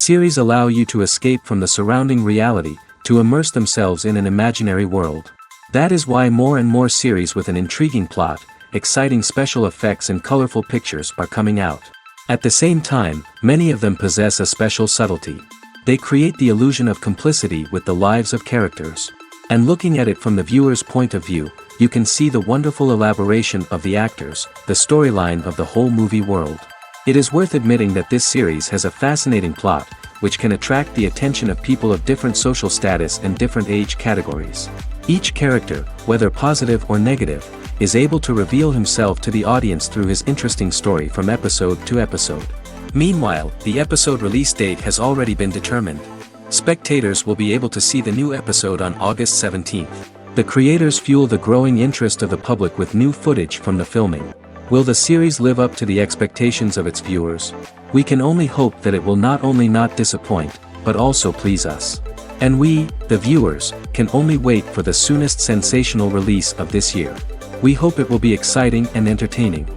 Series allow you to escape from the surrounding reality, to immerse themselves in an imaginary world. That is why more and more series with an intriguing plot, exciting special effects and colorful pictures are coming out. At the same time, many of them possess a special subtlety. They create the illusion of complicity with the lives of characters. And looking at it from the viewer's point of view, you can see the wonderful elaboration of the actors, the storyline of the whole movie world. It is worth admitting that this series has a fascinating plot, which can attract the attention of people of different social status and different age categories. Each character, whether positive or negative, is able to reveal himself to the audience through his interesting story from episode to episode. Meanwhile, the episode release date has already been determined. Spectators will be able to see the new episode on August 17th. The creators fuel the growing interest of the public with new footage from the filming. Will the series live up to the expectations of its viewers? We can only hope that it will not only not disappoint, but also please us. And we, the viewers, can only wait for the soonest sensational release of this year. We hope it will be exciting and entertaining.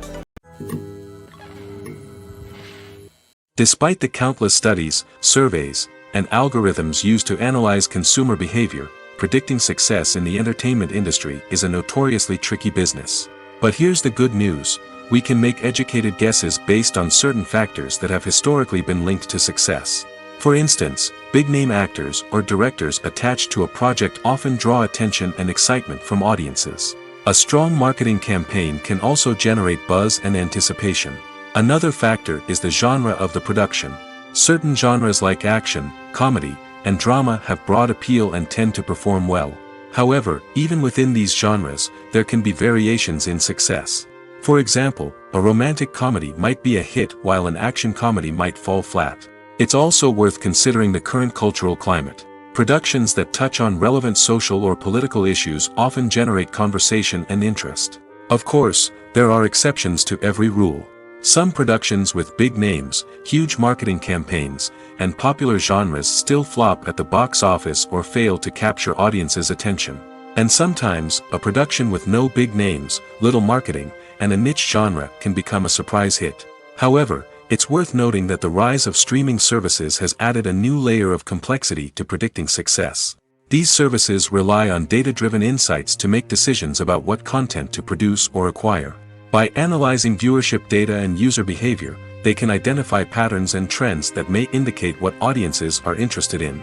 Despite the countless studies, surveys, and algorithms used to analyze consumer behavior, predicting success in the entertainment industry is a notoriously tricky business. But here's the good news: we can make educated guesses based on certain factors that have historically been linked to success. For instance, big-name actors or directors attached to a project often draw attention and excitement from audiences. A strong marketing campaign can also generate buzz and anticipation. Another factor is the genre of the production. Certain genres like action, comedy, and drama have broad appeal and tend to perform well. However, even within these genres, there can be variations in success. For example, a romantic comedy might be a hit while an action comedy might fall flat. It's also worth considering the current cultural climate. Productions that touch on relevant social or political issues often generate conversation and interest. Of course, there are exceptions to every rule. Some productions with big names, huge marketing campaigns, and popular genres still flop at the box office or fail to capture audiences' attention. And sometimes, a production with no big names, little marketing, and a niche genre can become a surprise hit. However, it's worth noting that the rise of streaming services has added a new layer of complexity to predicting success. These services rely on data-driven insights to make decisions about what content to produce or acquire. By analyzing viewership data and user behavior, they can identify patterns and trends that may indicate what audiences are interested in.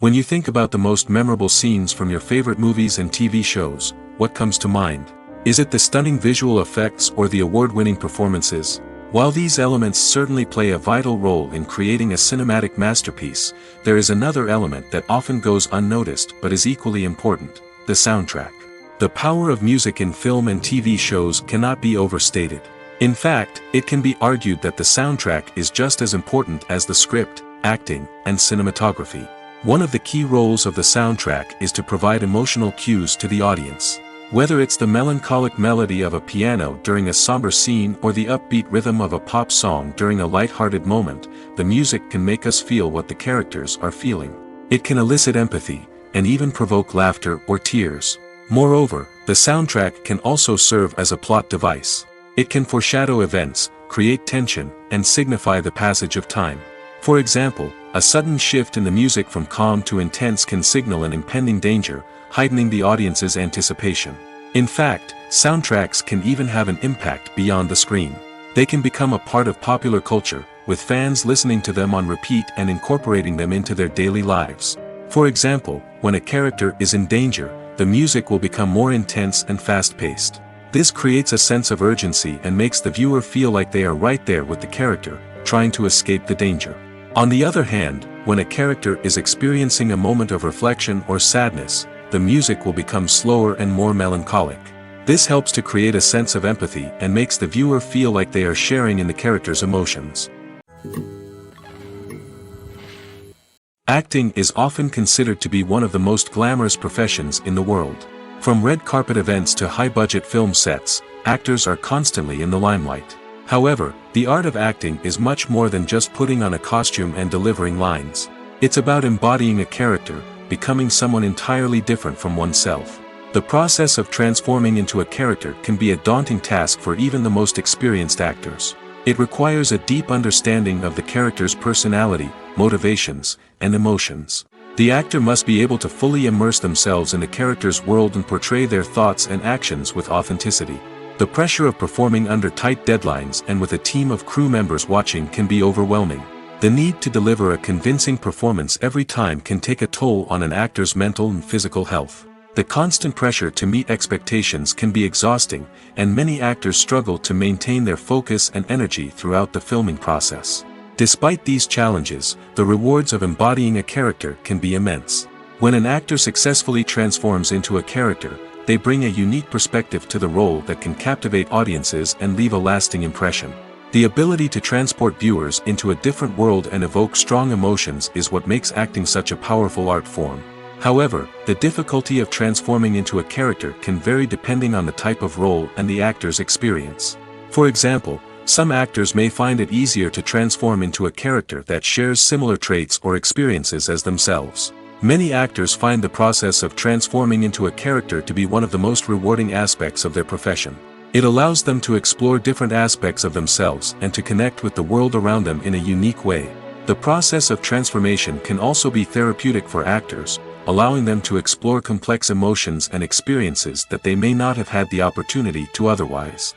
When you think about the most memorable scenes from your favorite movies and TV shows, what comes to mind? Is it the stunning visual effects or the award-winning performances? While these elements certainly play a vital role in creating a cinematic masterpiece, there is another element that often goes unnoticed but is equally important: the soundtrack. The power of music in film and TV shows cannot be overstated. In fact, it can be argued that the soundtrack is just as important as the script, acting, and cinematography. One of the key roles of the soundtrack is to provide emotional cues to the audience. Whether it's the melancholic melody of a piano during a somber scene or the upbeat rhythm of a pop song during a light-hearted moment, the music can make us feel what the characters are feeling. It can elicit empathy, and even provoke laughter or tears. Moreover, the soundtrack can also serve as a plot device. It can foreshadow events, create tension, and signify the passage of time. For example, a sudden shift in the music from calm to intense can signal an impending danger, heightening the audience's anticipation. In fact, soundtracks can even have an impact beyond the screen. They can become a part of popular culture, with fans listening to them on repeat and incorporating them into their daily lives. For example, when a character is in danger, the music will become more intense and fast-paced. This creates a sense of urgency and makes the viewer feel like they are right there with the character, trying to escape the danger. On the other hand, when a character is experiencing a moment of reflection or sadness, the music will become slower and more melancholic. This helps to create a sense of empathy and makes the viewer feel like they are sharing in the character's emotions. Acting is often considered to be one of the most glamorous professions in the world. From red carpet events to high-budget film sets, actors are constantly in the limelight. However, the art of acting is much more than just putting on a costume and delivering lines. It's about embodying a character, becoming someone entirely different from oneself. The process of transforming into a character can be a daunting task for even the most experienced actors. It requires a deep understanding of the character's personality, motivations, and emotions. The actor must be able to fully immerse themselves in the character's world and portray their thoughts and actions with authenticity. The pressure of performing under tight deadlines and with a team of crew members watching can be overwhelming. The need to deliver a convincing performance every time can take a toll on an actor's mental and physical health. The constant pressure to meet expectations can be exhausting, and many actors struggle to maintain their focus and energy throughout the filming process. Despite these challenges, the rewards of embodying a character can be immense. When an actor successfully transforms into a character, they bring a unique perspective to the role that can captivate audiences and leave a lasting impression. The ability to transport viewers into a different world and evoke strong emotions is what makes acting such a powerful art form. However, the difficulty of transforming into a character can vary depending on the type of role and the actor's experience. For example, some actors may find it easier to transform into a character that shares similar traits or experiences as themselves. Many actors find the process of transforming into a character to be one of the most rewarding aspects of their profession. It allows them to explore different aspects of themselves and to connect with the world around them in a unique way. The process of transformation can also be therapeutic for actors, allowing them to explore complex emotions and experiences that they may not have had the opportunity to otherwise.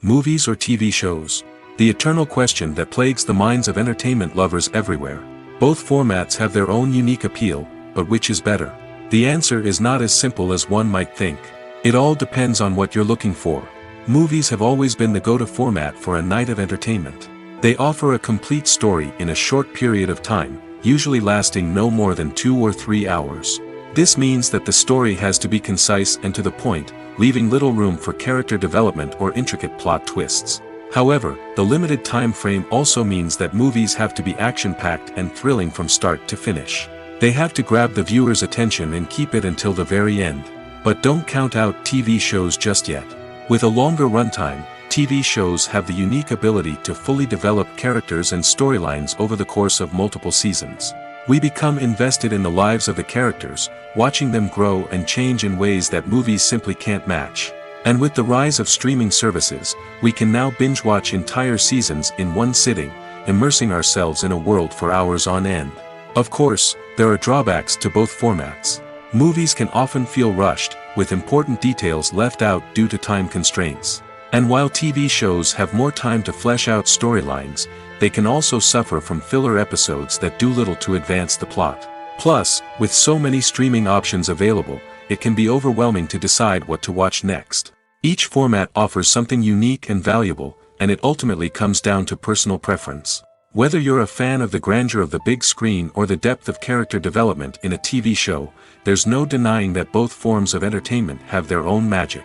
Movies or TV shows? The eternal question that plagues the minds of entertainment lovers everywhere. Both formats have their own unique appeal, but which is better? The answer is not as simple as one might think. It all depends on what you're looking for. Movies have always been the go-to format for a night of entertainment. They offer a complete story in a short period of time, usually lasting no more than 2 or 3 hours. This means that the story has to be concise and to the point, leaving little room for character development or intricate plot twists. However, the limited time frame also means that movies have to be action-packed and thrilling from start to finish. They have to grab the viewer's attention and keep it until the very end. But don't count out TV shows just yet. With a longer runtime, TV shows have the unique ability to fully develop characters and storylines over the course of multiple seasons. We become invested in the lives of the characters, watching them grow and change in ways that movies simply can't match. And with the rise of streaming services, we can now binge-watch entire seasons in one sitting, immersing ourselves in a world for hours on end. Of course, there are drawbacks to both formats. Movies can often feel rushed, with important details left out due to time constraints. And while TV shows have more time to flesh out storylines, they can also suffer from filler episodes that do little to advance the plot. Plus, with so many streaming options available, it can be overwhelming to decide what to watch next. Each format offers something unique and valuable, and it ultimately comes down to personal preference. Whether you're a fan of the grandeur of the big screen or the depth of character development in a TV show, there's no denying that both forms of entertainment have their own magic.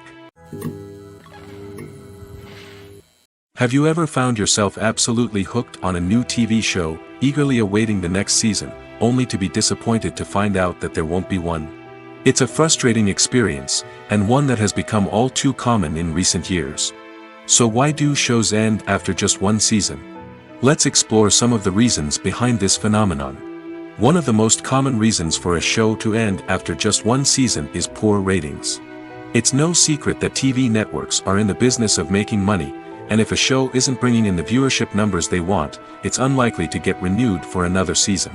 Have you ever found yourself absolutely hooked on a new TV show, eagerly awaiting the next season, only to be disappointed to find out that there won't be one? It's a frustrating experience, and one that has become all too common in recent years. So why do shows end after just one season? Let's explore some of the reasons behind this phenomenon. One of the most common reasons for a show to end after just one season is poor ratings. It's no secret that TV networks are in the business of making money, and if a show isn't bringing in the viewership numbers they want, it's unlikely to get renewed for another season.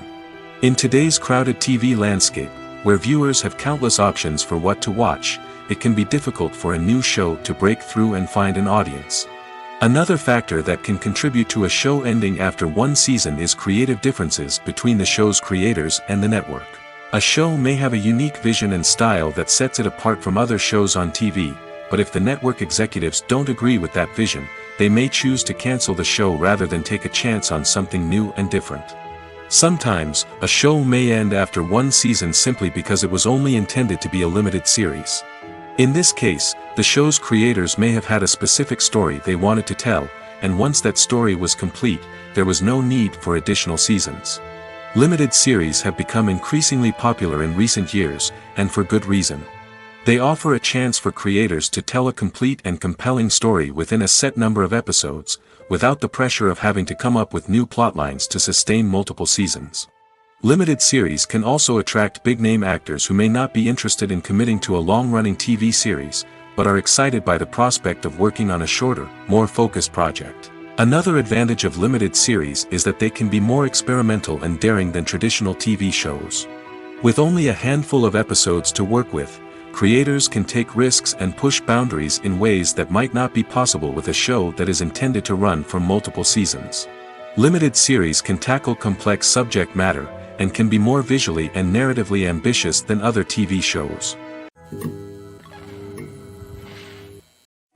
In today's crowded TV landscape, where viewers have countless options for what to watch, it can be difficult for a new show to break through and find an audience. Another factor that can contribute to a show ending after one season is creative differences between the show's creators and the network. A show may have a unique vision and style that sets it apart from other shows on TV, but if the network executives don't agree with that vision, they may choose to cancel the show rather than take a chance on something new and different. Sometimes, a show may end after one season simply because it was only intended to be a limited series. In this case, the show's creators may have had a specific story they wanted to tell, and once that story was complete, there was no need for additional seasons. Limited series have become increasingly popular in recent years, and for good reason. They offer a chance for creators to tell a complete and compelling story within a set number of episodes, without the pressure of having to come up with new plotlines to sustain multiple seasons. Limited series can also attract big-name actors who may not be interested in committing to a long-running TV series, but are excited by the prospect of working on a shorter, more focused project. Another advantage of limited series is that they can be more experimental and daring than traditional TV shows. With only a handful of episodes to work with, creators can take risks and push boundaries in ways that might not be possible with a show that is intended to run for multiple seasons. Limited series can tackle complex subject matter, and can be more visually and narratively ambitious than other TV shows.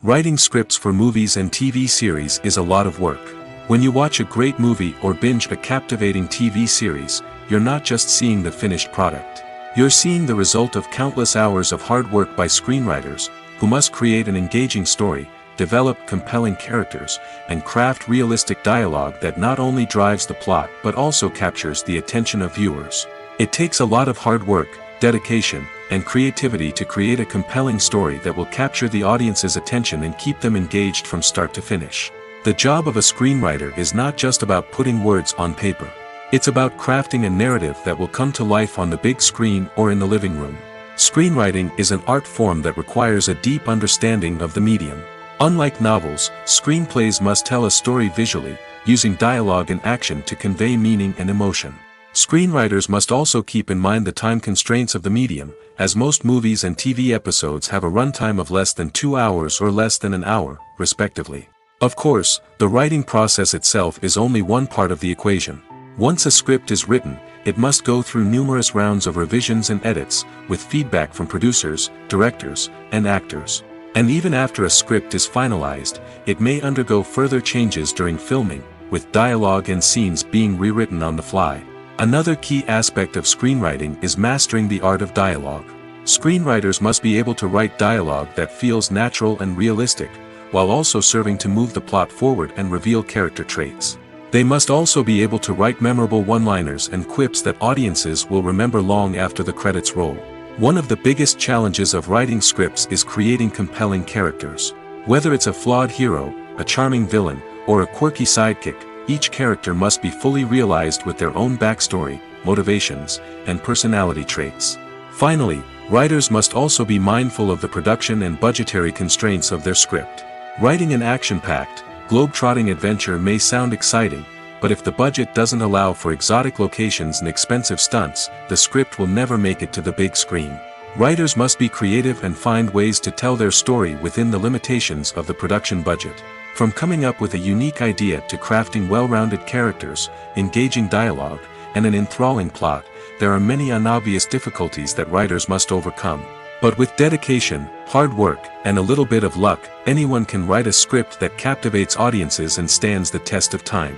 Writing scripts for movies and TV series is a lot of work. When you watch a great movie or binge a captivating TV series, you're not just seeing the finished product. You're seeing the result of countless hours of hard work by screenwriters, who must create an engaging story, develop compelling characters, and craft realistic dialogue that not only drives the plot but also captures the attention of viewers. It takes a lot of hard work, dedication, and creativity to create a compelling story that will capture the audience's attention and keep them engaged from start to finish. The job of a screenwriter is not just about putting words on paper. It's about crafting a narrative that will come to life on the big screen or in the living room. Screenwriting is an art form that requires a deep understanding of the medium. Unlike novels, screenplays must tell a story visually, using dialogue and action to convey meaning and emotion. Screenwriters must also keep in mind the time constraints of the medium, as most movies and TV episodes have a runtime of less than 2 hours or less than an hour, respectively. Of course, the writing process itself is only one part of the equation. Once a script is written, it must go through numerous rounds of revisions and edits, with feedback from producers, directors, and actors. And even after a script is finalized, it may undergo further changes during filming, with dialogue and scenes being rewritten on the fly. Another key aspect of screenwriting is mastering the art of dialogue. Screenwriters must be able to write dialogue that feels natural and realistic, while also serving to move the plot forward and reveal character traits. They must also be able to write memorable one-liners and quips that audiences will remember long after the credits roll. One of the biggest challenges of writing scripts is creating compelling characters. Whether it's a flawed hero, a charming villain, or a quirky sidekick, each character must be fully realized with their own backstory, motivations, and personality traits. Finally, writers must also be mindful of the production and budgetary constraints of their script. Writing an action-packed, globe-trotting adventure may sound exciting, but if the budget doesn't allow for exotic locations and expensive stunts, the script will never make it to the big screen. Writers must be creative and find ways to tell their story within the limitations of the production budget. From coming up with a unique idea to crafting well-rounded characters, engaging dialogue, and an enthralling plot, there are many unobvious difficulties that writers must overcome. But with dedication, hard work, and a little bit of luck, anyone can write a script that captivates audiences and stands the test of time.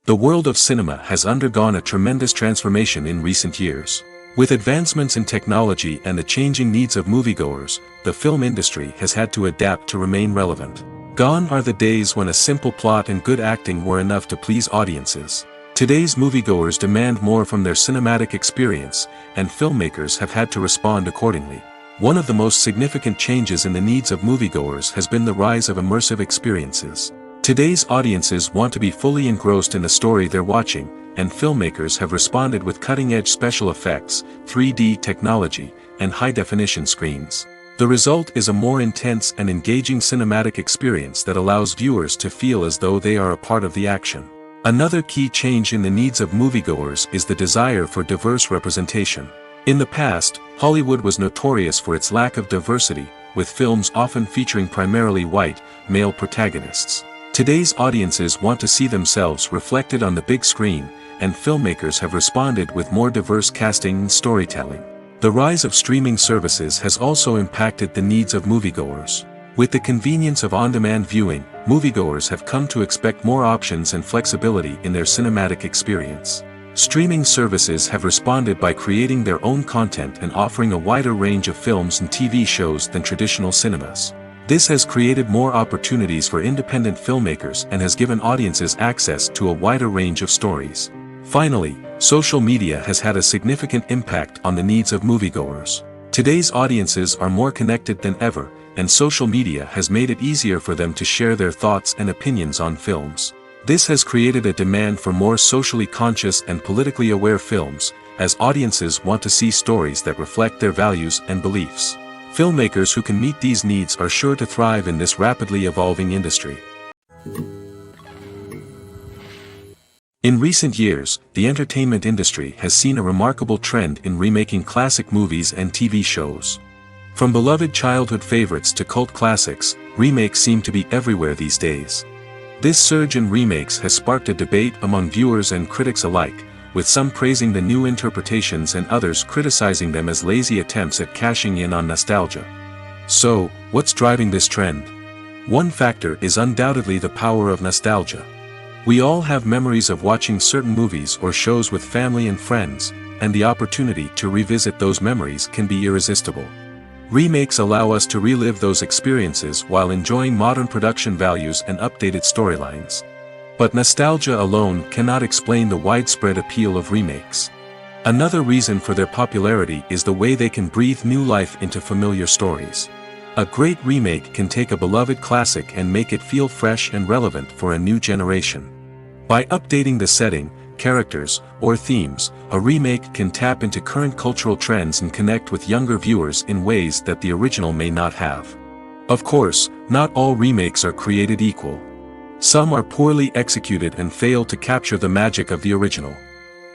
The world of cinema has undergone a tremendous transformation in recent years. With advancements in technology and the changing needs of moviegoers, the film industry has had to adapt to remain relevant. Gone are the days when a simple plot and good acting were enough to please audiences. Today's moviegoers demand more from their cinematic experience, and filmmakers have had to respond accordingly. One of the most significant changes in the needs of moviegoers has been the rise of immersive experiences. Today's audiences want to be fully engrossed in the story they're watching, and filmmakers have responded with cutting-edge special effects, 3D technology, and high-definition screens. The result is a more intense and engaging cinematic experience that allows viewers to feel as though they are a part of the action. Another key change in the needs of moviegoers is the desire for diverse representation. In the past, Hollywood was notorious for its lack of diversity, with films often featuring primarily white, male protagonists. Today's audiences want to see themselves reflected on the big screen, and filmmakers have responded with more diverse casting and storytelling. The rise of streaming services has also impacted the needs of moviegoers. With the convenience of on-demand viewing, moviegoers have come to expect more options and flexibility in their cinematic experience. Streaming services have responded by creating their own content and offering a wider range of films and TV shows than traditional cinemas. This has created more opportunities for independent filmmakers and has given audiences access to a wider range of stories. Finally, social media has had a significant impact on the needs of moviegoers. Today's audiences are more connected than ever, and social media has made it easier for them to share their thoughts and opinions on films. This has created a demand for more socially conscious and politically aware films, as audiences want to see stories that reflect their values and beliefs. Filmmakers who can meet these needs are sure to thrive in this rapidly evolving industry. In recent years, the entertainment industry has seen a remarkable trend in remaking classic movies and TV shows. From beloved childhood favorites to cult classics, remakes seem to be everywhere these days. This surge in remakes has sparked a debate among viewers and critics alike, with some praising the new interpretations and others criticizing them as lazy attempts at cashing in on nostalgia. So, what's driving this trend? One factor is undoubtedly the power of nostalgia. We all have memories of watching certain movies or shows with family and friends, and the opportunity to revisit those memories can be irresistible. Remakes allow us to relive those experiences while enjoying modern production values and updated storylines. But nostalgia alone cannot explain the widespread appeal of remakes. Another reason for their popularity is the way they can breathe new life into familiar stories. A great remake can take a beloved classic and make it feel fresh and relevant for a new generation. By updating the setting, characters, or themes, a remake can tap into current cultural trends and connect with younger viewers in ways that the original may not have. Of course, not all remakes are created equal. Some are poorly executed and fail to capture the magic of the original.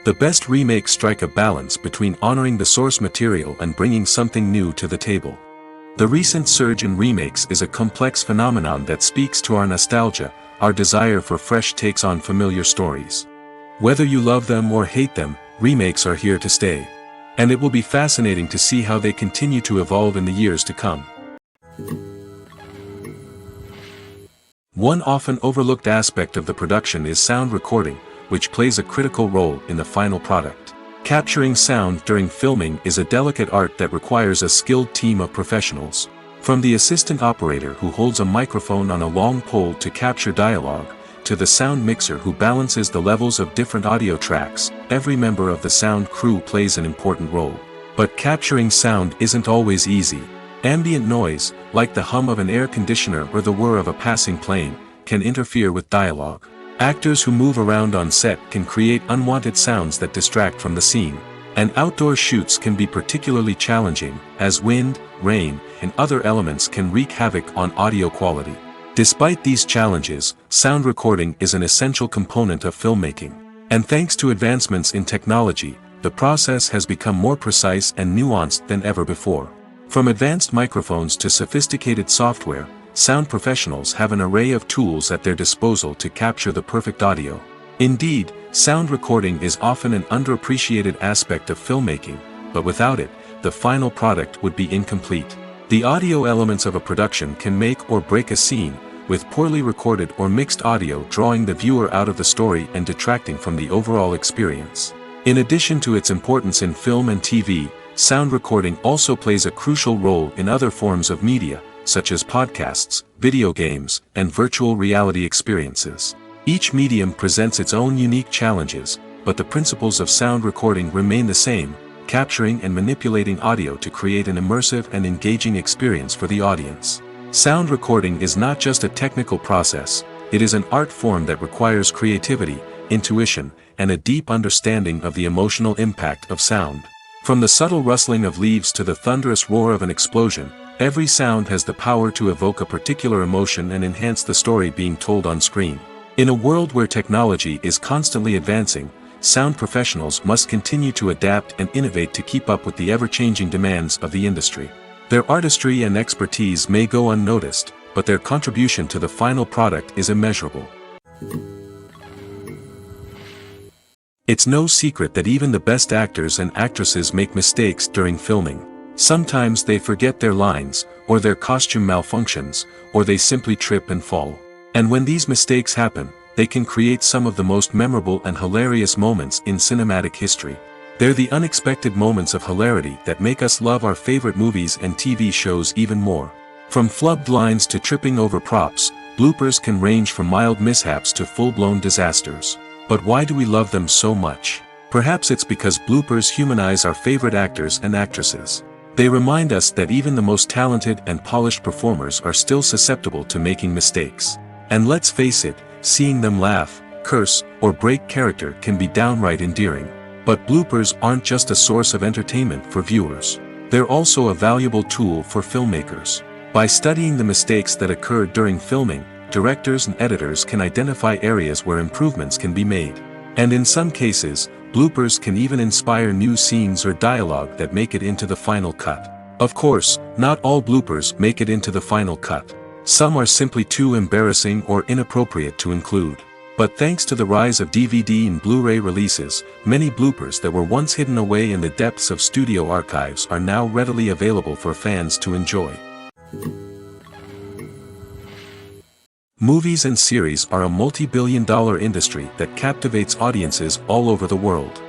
The best remakes strike a balance between honoring the source material and bringing something new to the table. The recent surge in remakes is a complex phenomenon that speaks to our nostalgia, our desire for fresh takes on familiar stories. Whether you love them or hate them, remakes are here to stay. And it will be fascinating to see how they continue to evolve in the years to come. One often overlooked aspect of the production is sound recording, which plays a critical role in the final product. Capturing sound during filming is a delicate art that requires a skilled team of professionals. From the assistant operator who holds a microphone on a long pole to capture dialogue, to the sound mixer who balances the levels of different audio tracks, every member of the sound crew plays an important role. But capturing sound isn't always easy. Ambient noise, like the hum of an air conditioner or the whir of a passing plane, can interfere with dialogue. Actors who move around on set can create unwanted sounds that distract from the scene. And outdoor shoots can be particularly challenging, as wind, rain, and other elements can wreak havoc on audio quality. Despite these challenges, sound recording is an essential component of filmmaking. And thanks to advancements in technology, the process has become more precise and nuanced than ever before. From advanced microphones to sophisticated software, sound professionals have an array of tools at their disposal to capture the perfect audio. Indeed, sound recording is often an underappreciated aspect of filmmaking, but without it, the final product would be incomplete. The audio elements of a production can make or break a scene, with poorly recorded or mixed audio drawing the viewer out of the story and detracting from the overall experience. In addition to its importance in film and TV, sound recording also plays a crucial role in other forms of media, such as podcasts, video games, and virtual reality experiences. Each medium presents its own unique challenges, but the principles of sound recording remain the same, capturing and manipulating audio to create an immersive and engaging experience for the audience. Sound recording is not just a technical process, it is an art form that requires creativity, intuition, and a deep understanding of the emotional impact of sound. From the subtle rustling of leaves to the thunderous roar of an explosion, every sound has the power to evoke a particular emotion and enhance the story being told on screen. In a world where technology is constantly advancing, sound professionals must continue to adapt and innovate to keep up with the ever-changing demands of the industry. Their artistry and expertise may go unnoticed, but their contribution to the final product is immeasurable. It's no secret that even the best actors and actresses make mistakes during filming. Sometimes they forget their lines, or their costume malfunctions, or they simply trip and fall. And when these mistakes happen, they can create some of the most memorable and hilarious moments in cinematic history. They're the unexpected moments of hilarity that make us love our favorite movies and TV shows even more. From flubbed lines to tripping over props, bloopers can range from mild mishaps to full-blown disasters. But why do we love them so much? Perhaps it's because bloopers humanize our favorite actors and actresses. They remind us that even the most talented and polished performers are still susceptible to making mistakes. And let's face it, seeing them laugh, curse, or break character can be downright endearing. But bloopers aren't just a source of entertainment for viewers. They're also a valuable tool for filmmakers. By studying the mistakes that occurred during filming, directors and editors can identify areas where improvements can be made. And in some cases, bloopers can even inspire new scenes or dialogue that make it into the final cut. Of course, not all bloopers make it into the final cut. Some are simply too embarrassing or inappropriate to include. But thanks to the rise of DVD and Blu-ray releases, many bloopers that were once hidden away in the depths of studio archives are now readily available for fans to enjoy. Movies and series are a multi-billion-dollar industry that captivates audiences all over the world.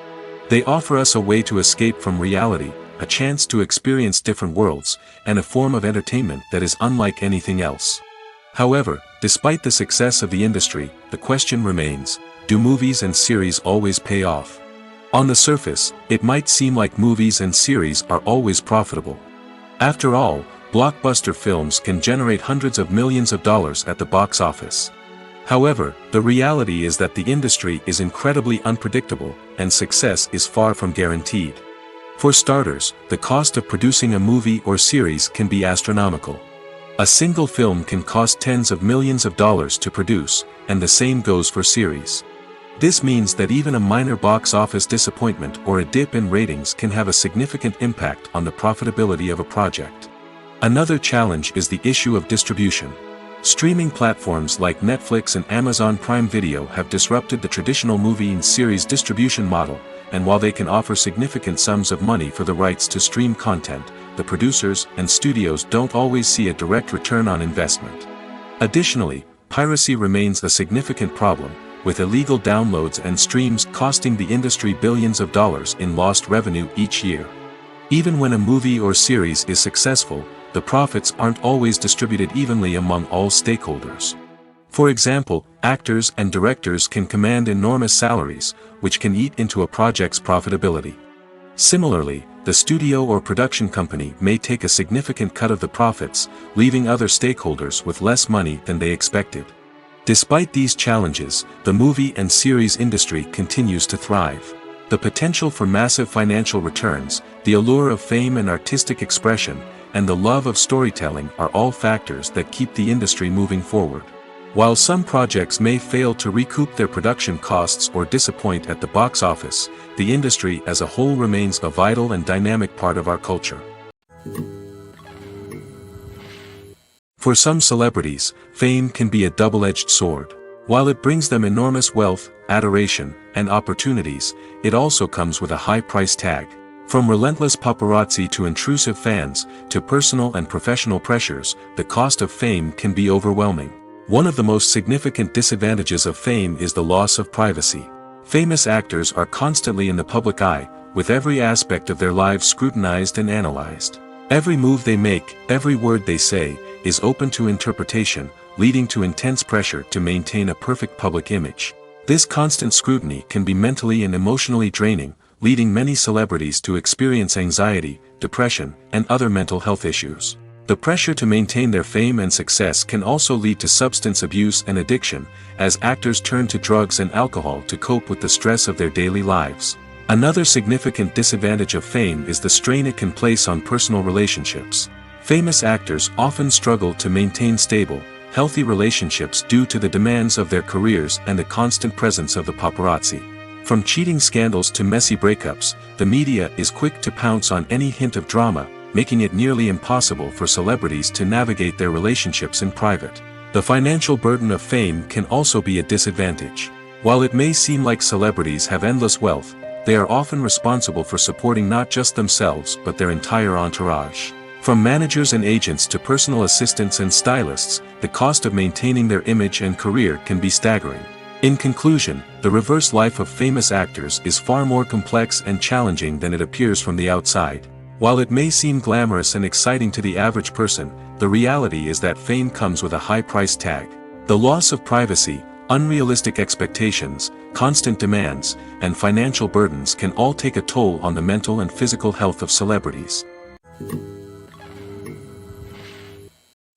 They offer us a way to escape from reality, a chance to experience different worlds, and a form of entertainment that is unlike anything else. However, despite the success of the industry, the question remains, do movies and series always pay off? On the surface, it might seem like movies and series are always profitable. After all, blockbuster films can generate hundreds of millions of dollars at the box office. However, the reality is that the industry is incredibly unpredictable, and success is far from guaranteed. For starters, the cost of producing a movie or series can be astronomical. A single film can cost tens of millions of dollars to produce, and the same goes for series. This means that even a minor box office disappointment or a dip in ratings can have a significant impact on the profitability of a project. Another challenge is the issue of distribution. Streaming platforms like Netflix and Amazon Prime Video have disrupted the traditional movie and series distribution model, and while they can offer significant sums of money for the rights to stream content, the producers and studios don't always see a direct return on investment. Additionally, piracy remains a significant problem, with illegal downloads and streams costing the industry billions of dollars in lost revenue each year. Even when a movie or series is successful, the profits aren't always distributed evenly among all stakeholders. For example, actors and directors can command enormous salaries, which can eat into a project's profitability. Similarly, the studio or production company may take a significant cut of the profits, leaving other stakeholders with less money than they expected. Despite these challenges, the movie and series industry continues to thrive. The potential for massive financial returns, the allure of fame and artistic expression, and the love of storytelling are all factors that keep the industry moving forward. While some projects may fail to recoup their production costs or disappoint at the box office, the industry as a whole remains a vital and dynamic part of our culture. For some celebrities, fame can be a double-edged sword. While it brings them enormous wealth, adoration, and opportunities, it also comes with a high price tag. From relentless paparazzi to intrusive fans, to personal and professional pressures, the cost of fame can be overwhelming. One of the most significant disadvantages of fame is the loss of privacy. Famous actors are constantly in the public eye, with every aspect of their lives scrutinized and analyzed. Every move they make, every word they say, is open to interpretation, leading to intense pressure to maintain a perfect public image. This constant scrutiny can be mentally and emotionally draining, leading many celebrities to experience anxiety, depression, and other mental health issues. The pressure to maintain their fame and success can also lead to substance abuse and addiction, as actors turn to drugs and alcohol to cope with the stress of their daily lives. Another significant disadvantage of fame is the strain it can place on personal relationships. Famous actors often struggle to maintain stable, healthy relationships due to the demands of their careers and the constant presence of the paparazzi. From cheating scandals to messy breakups, the media is quick to pounce on any hint of drama, making it nearly impossible for celebrities to navigate their relationships in private. The financial burden of fame can also be a disadvantage. While it may seem like celebrities have endless wealth, they are often responsible for supporting not just themselves but their entire entourage. From managers and agents to personal assistants and stylists, the cost of maintaining their image and career can be staggering. In conclusion, the reverse life of famous actors is far more complex and challenging than it appears from the outside. While it may seem glamorous and exciting to the average person, the reality is that fame comes with a high price tag. The loss of privacy, unrealistic expectations, constant demands, and financial burdens can all take a toll on the mental and physical health of celebrities.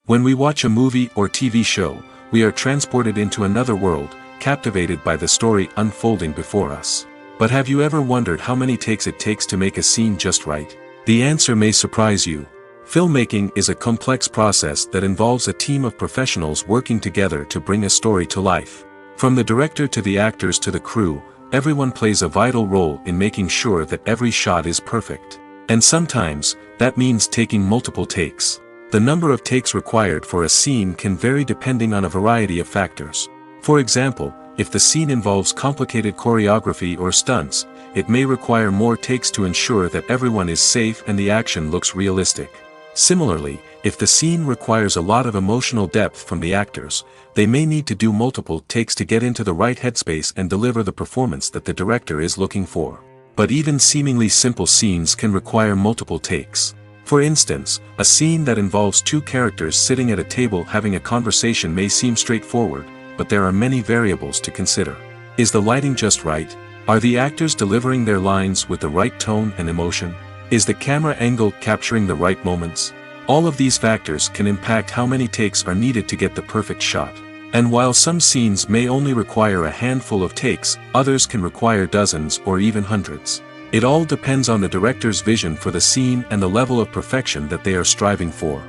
When we watch a movie or TV show, we are transported into another world, captivated by the story unfolding before us. But have you ever wondered how many takes it takes to make a scene just right? The answer may surprise you. Filmmaking is a complex process that involves a team of professionals working together to bring a story to life. From the director to the actors to the crew, everyone plays a vital role in making sure that every shot is perfect. And sometimes, that means taking multiple takes. The number of takes required for a scene can vary depending on a variety of factors. For example, if the scene involves complicated choreography or stunts, it may require more takes to ensure that everyone is safe and the action looks realistic. Similarly, if the scene requires a lot of emotional depth from the actors, they may need to do multiple takes to get into the right headspace and deliver the performance that the director is looking for. But even seemingly simple scenes can require multiple takes. For instance, a scene that involves two characters sitting at a table having a conversation may seem straightforward, but there are many variables to consider. Is the lighting just right? Are the actors delivering their lines with the right tone and emotion? Is the camera angle capturing the right moments? All of these factors can impact how many takes are needed to get the perfect shot. And while some scenes may only require a handful of takes, others can require dozens or even hundreds. It all depends on the director's vision for the scene and the level of perfection that they are striving for.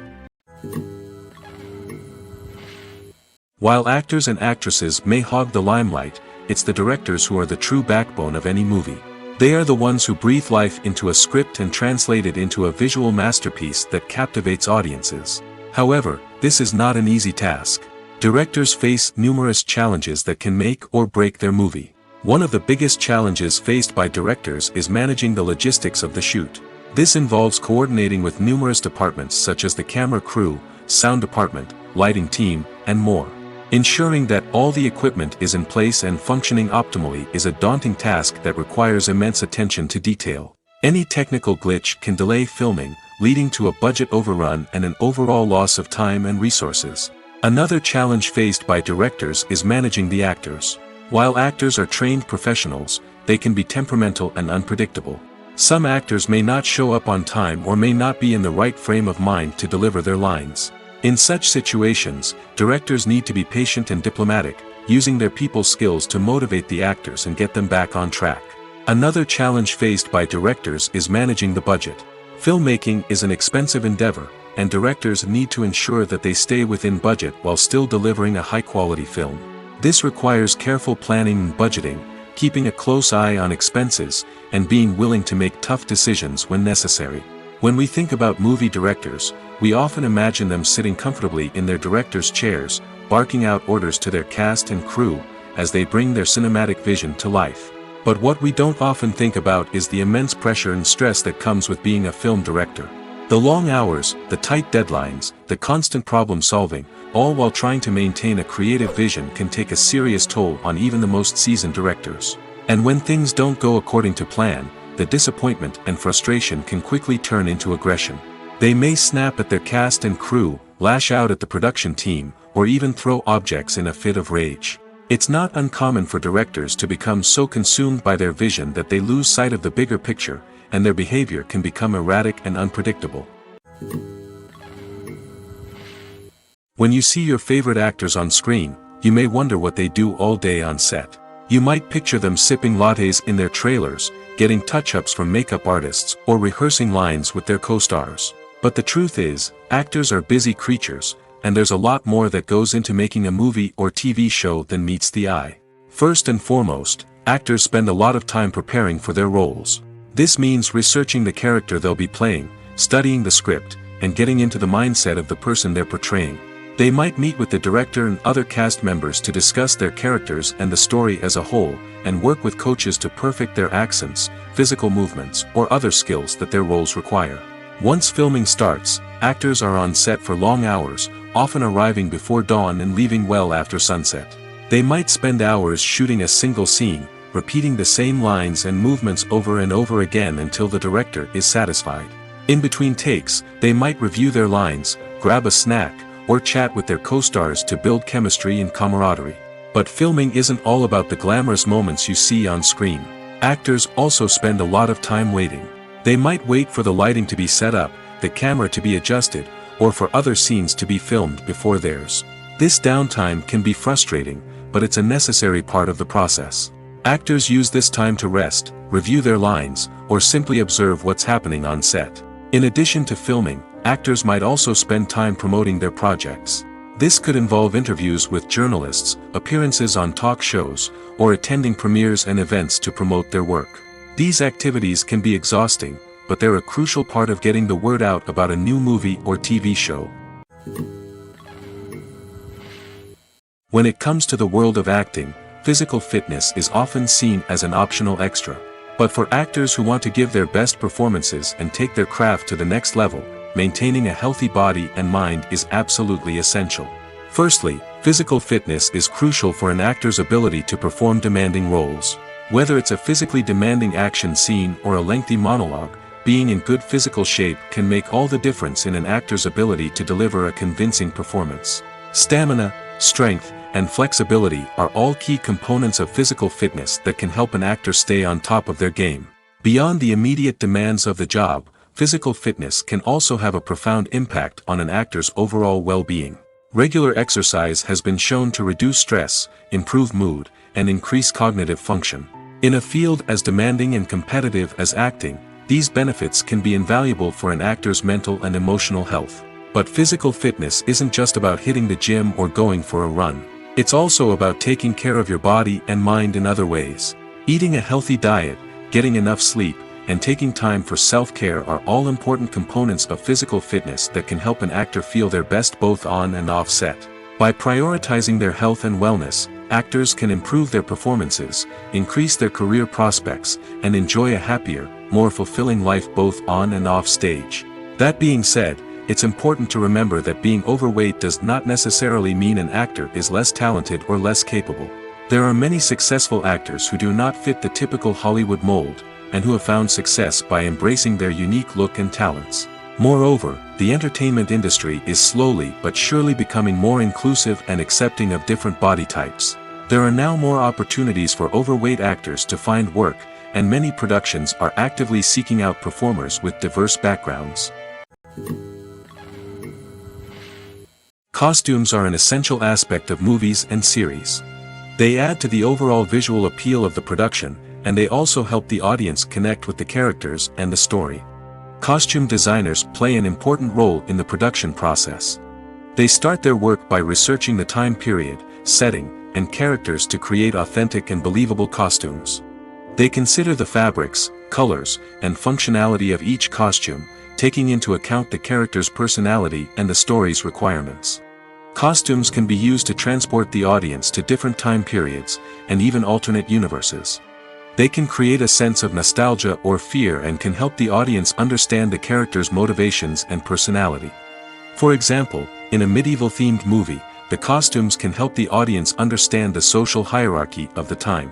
While actors and actresses may hog the limelight, it's the directors who are the true backbone of any movie. They are the ones who breathe life into a script and translate it into a visual masterpiece that captivates audiences. However, this is not an easy task. Directors face numerous challenges that can make or break their movie. One of the biggest challenges faced by directors is managing the logistics of the shoot. This involves coordinating with numerous departments such as the camera crew, sound department, lighting team, and more. Ensuring that all the equipment is in place and functioning optimally is a daunting task that requires immense attention to detail. Any technical glitch can delay filming, leading to a budget overrun and an overall loss of time and resources. Another challenge faced by directors is managing the actors. While actors are trained professionals, they can be temperamental and unpredictable. Some actors may not show up on time or may not be in the right frame of mind to deliver their lines. In such situations, directors need to be patient and diplomatic, using their people skills to motivate the actors and get them back on track. Another challenge faced by directors is managing the budget. Filmmaking is an expensive endeavor, and directors need to ensure that they stay within budget while still delivering a high-quality film. This requires careful planning and budgeting, keeping a close eye on expenses, and being willing to make tough decisions when necessary. When we think about movie directors, we often imagine them sitting comfortably in their director's chairs, barking out orders to their cast and crew, as they bring their cinematic vision to life. But what we don't often think about is the immense pressure and stress that comes with being a film director. The long hours, the tight deadlines, the constant problem solving, all while trying to maintain a creative vision can take a serious toll on even the most seasoned directors. And when things don't go according to plan, the disappointment and frustration can quickly turn into aggression. They may snap at their cast and crew, lash out at the production team, or even throw objects in a fit of rage. It's not uncommon for directors to become so consumed by their vision that they lose sight of the bigger picture, and their behavior can become erratic and unpredictable. When you see your favorite actors on screen, you may wonder what they do all day on set. You might picture them sipping lattes in their trailers, getting touch-ups from makeup artists, or rehearsing lines with their co-stars. But the truth is, actors are busy creatures, and there's a lot more that goes into making a movie or TV show than meets the eye. First and foremost, actors spend a lot of time preparing for their roles. This means researching the character they'll be playing, studying the script, and getting into the mindset of the person they're portraying. They might meet with the director and other cast members to discuss their characters and the story as a whole, and work with coaches to perfect their accents, physical movements, or other skills that their roles require. Once filming starts, actors are on set for long hours, often arriving before dawn and leaving well after sunset. They might spend hours shooting a single scene, repeating the same lines and movements over and over again until the director is satisfied. In between takes, they might review their lines, grab a snack, or chat with their co-stars to build chemistry and camaraderie. But filming isn't all about the glamorous moments you see on screen. Actors also spend a lot of time waiting. They might wait for the lighting to be set up, the camera to be adjusted, or for other scenes to be filmed before theirs. This downtime can be frustrating, but it's a necessary part of the process. Actors use this time to rest, review their lines, or simply observe what's happening on set. In addition to filming, actors might also spend time promoting their projects. This could involve interviews with journalists, appearances on talk shows, or attending premieres and events to promote their work. These activities can be exhausting, but they're a crucial part of getting the word out about a new movie or TV show. When it comes to the world of acting, physical fitness is often seen as an optional extra. But for actors who want to give their best performances and take their craft to the next level, maintaining a healthy body and mind is absolutely essential. Firstly, physical fitness is crucial for an actor's ability to perform demanding roles. Whether it's a physically demanding action scene or a lengthy monologue, being in good physical shape can make all the difference in an actor's ability to deliver a convincing performance. Stamina, strength, and flexibility are all key components of physical fitness that can help an actor stay on top of their game. Beyond the immediate demands of the job, physical fitness can also have a profound impact on an actor's overall well-being. Regular exercise has been shown to reduce stress, improve mood, and increase cognitive function. In a field as demanding and competitive as acting, these benefits can be invaluable for an actor's mental and emotional health. But physical fitness isn't just about hitting the gym or going for a run. It's also about taking care of your body and mind in other ways. Eating a healthy diet, getting enough sleep, and taking time for self-care are all important components of physical fitness that can help an actor feel their best both on and off set. By prioritizing their health and wellness, actors can improve their performances, increase their career prospects, and enjoy a happier, more fulfilling life both on and off stage. That being said, it's important to remember that being overweight does not necessarily mean an actor is less talented or less capable. There are many successful actors who do not fit the typical Hollywood mold, and who have found success by embracing their unique look and talents. Moreover, the entertainment industry is slowly but surely becoming more inclusive and accepting of different body types. There are now more opportunities for overweight actors to find work, and many productions are actively seeking out performers with diverse backgrounds. Costumes are an essential aspect of movies and series. They add to the overall visual appeal of the production, and they also help the audience connect with the characters and the story. Costume designers play an important role in the production process. They start their work by researching the time period, setting, and characters to create authentic and believable costumes. They consider the fabrics, colors, and functionality of each costume, taking into account the character's personality and the story's requirements. Costumes can be used to transport the audience to different time periods, and even alternate universes. They can create a sense of nostalgia or fear and can help the audience understand the character's motivations and personality. For example, in a medieval-themed movie, the costumes can help the audience understand the social hierarchy of the time.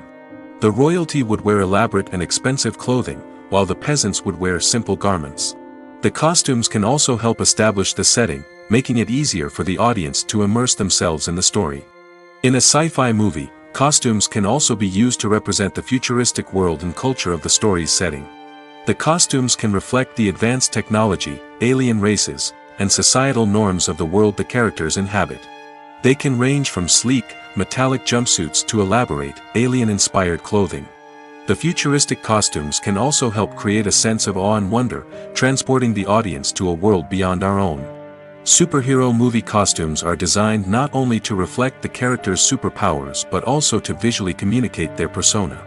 The royalty would wear elaborate and expensive clothing, while the peasants would wear simple garments. The costumes can also help establish the setting, making it easier for the audience to immerse themselves in the story. In a sci-fi movie, costumes can also be used to represent the futuristic world and culture of the story's setting. The costumes can reflect the advanced technology, alien races, and societal norms of the world the characters inhabit. They can range from sleek, metallic jumpsuits to elaborate, alien-inspired clothing. The futuristic costumes can also help create a sense of awe and wonder, transporting the audience to a world beyond our own. Superhero movie costumes are designed not only to reflect the character's superpowers but also to visually communicate their persona.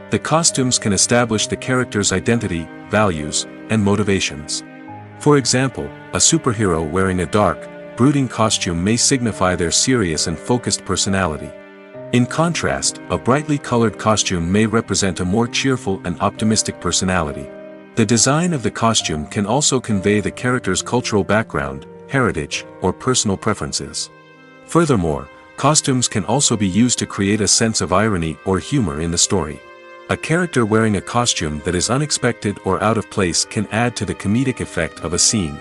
The costumes can establish the character's identity, values, and motivations. For example, a superhero wearing a dark, brooding costume may signify their serious and focused personality. In contrast, a brightly colored costume may represent a more cheerful and optimistic personality. The design of the costume can also convey the character's cultural background, heritage, or personal preferences. Furthermore, costumes can also be used to create a sense of irony or humor in the story. A character wearing a costume that is unexpected or out of place can add to the comedic effect of a scene.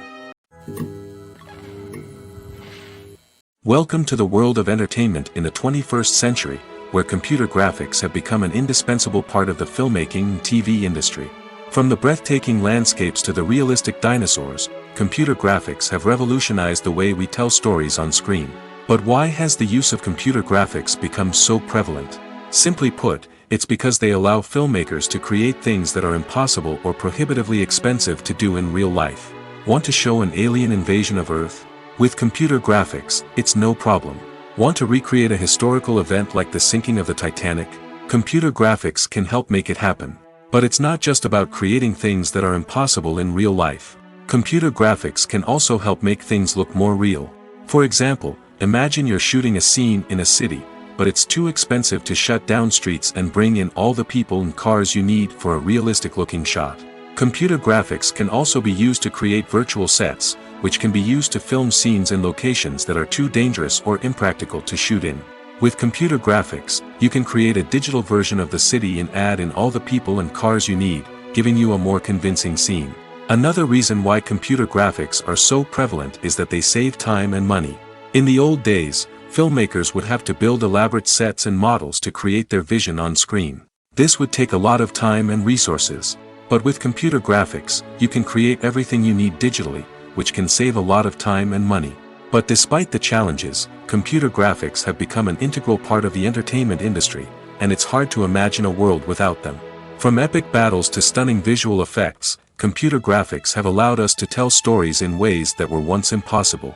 Welcome to the world of entertainment in the 21st century, where computer graphics have become an indispensable part of the filmmaking and TV industry. From the breathtaking landscapes to the realistic dinosaurs, computer graphics have revolutionized the way we tell stories on screen. But why has the use of computer graphics become so prevalent? Simply put, It's because they allow filmmakers to create things that are impossible or prohibitively expensive to do in real life. Want to show an alien invasion of Earth? With computer graphics, it's no problem. Want to recreate a historical event like the sinking of the Titanic? Computer graphics can help make it happen. But it's not just about creating things that are impossible in real life. Computer graphics can also help make things look more real. For example, imagine you're shooting a scene in a city, but it's too expensive to shut down streets and bring in all the people and cars you need for a realistic-looking shot. Computer graphics can also be used to create virtual sets, which can be used to film scenes in locations that are too dangerous or impractical to shoot in. With computer graphics, you can create a digital version of the city and add in all the people and cars you need, giving you a more convincing scene. Another reason why computer graphics are so prevalent is that they save time and money. In the old days, filmmakers would have to build elaborate sets and models to create their vision on screen. This would take a lot of time and resources. But with computer graphics, you can create everything you need digitally, which can save a lot of time and money. But despite the challenges, computer graphics have become an integral part of the entertainment industry, and it's hard to imagine a world without them. From epic battles to stunning visual effects, computer graphics have allowed us to tell stories in ways that were once impossible.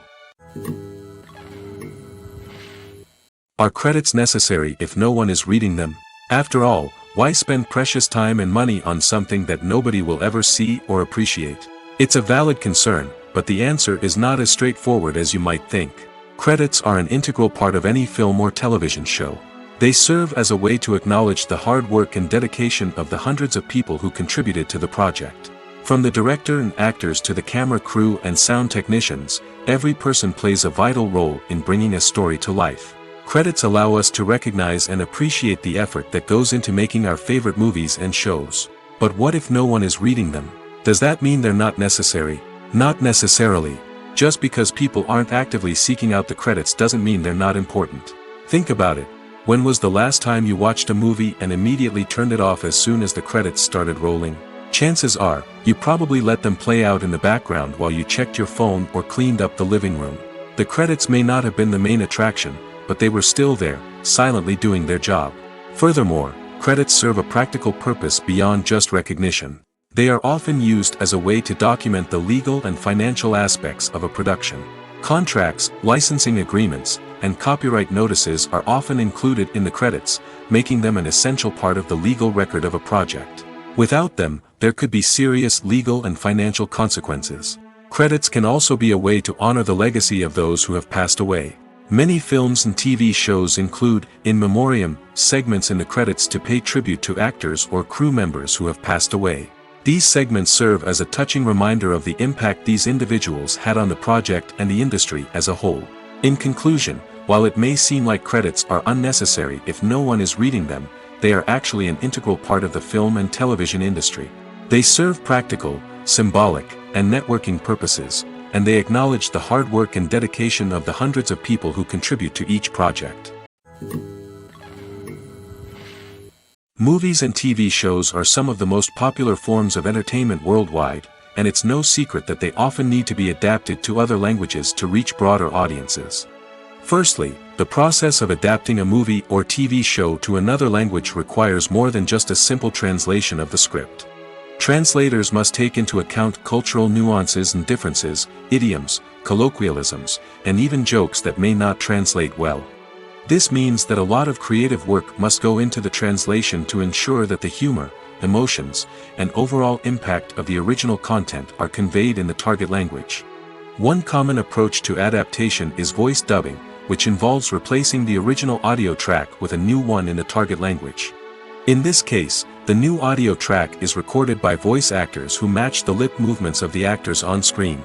Are credits necessary if no one is reading them? After all, why spend precious time and money on something that nobody will ever see or appreciate? It's a valid concern, but the answer is not as straightforward as you might think. Credits are an integral part of any film or television show. They serve as a way to acknowledge the hard work and dedication of the hundreds of people who contributed to the project. From the director and actors to the camera crew and sound technicians, every person plays a vital role in bringing a story to life. Credits allow us to recognize and appreciate the effort that goes into making our favorite movies and shows. But what if no one is reading them? Does that mean they're not necessary? Not necessarily. Just because people aren't actively seeking out the credits doesn't mean they're not important. Think about it. When was the last time you watched a movie and immediately turned it off as soon as the credits started rolling? Chances are, you probably let them play out in the background while you checked your phone or cleaned up the living room. The credits may not have been the main attraction, but they were still there, silently doing their job. Furthermore, credits serve a practical purpose beyond just recognition. They are often used as a way to document the legal and financial aspects of a production. Contracts, licensing agreements, and copyright notices are often included in the credits, making them an essential part of the legal record of a project. Without them, there could be serious legal and financial consequences. Credits can also be a way to honor the legacy of those who have passed away. Many films and TV shows include, in memoriam, segments in the credits to pay tribute to actors or crew members who have passed away. These segments serve as a touching reminder of the impact these individuals had on the project and the industry as a whole. In conclusion, while it may seem like credits are unnecessary if no one is reading them, they are actually an integral part of the film and television industry. They serve practical, symbolic, and networking purposes, and they acknowledge the hard work and dedication of the hundreds of people who contribute to each project. Movies and TV shows are some of the most popular forms of entertainment worldwide, and it's no secret that they often need to be adapted to other languages to reach broader audiences. Firstly, the process of adapting a movie or TV show to another language requires more than just a simple translation of the script. Translators must take into account cultural nuances and differences, idioms, colloquialisms, and even jokes that may not translate well. This means that a lot of creative work must go into the translation to ensure that the humor, emotions, and overall impact of the original content are conveyed in the target language. One common approach to adaptation is voice dubbing, which involves replacing the original audio track with a new one in the target language. In this case, the new audio track is recorded by voice actors who match the lip movements of the actors on screen.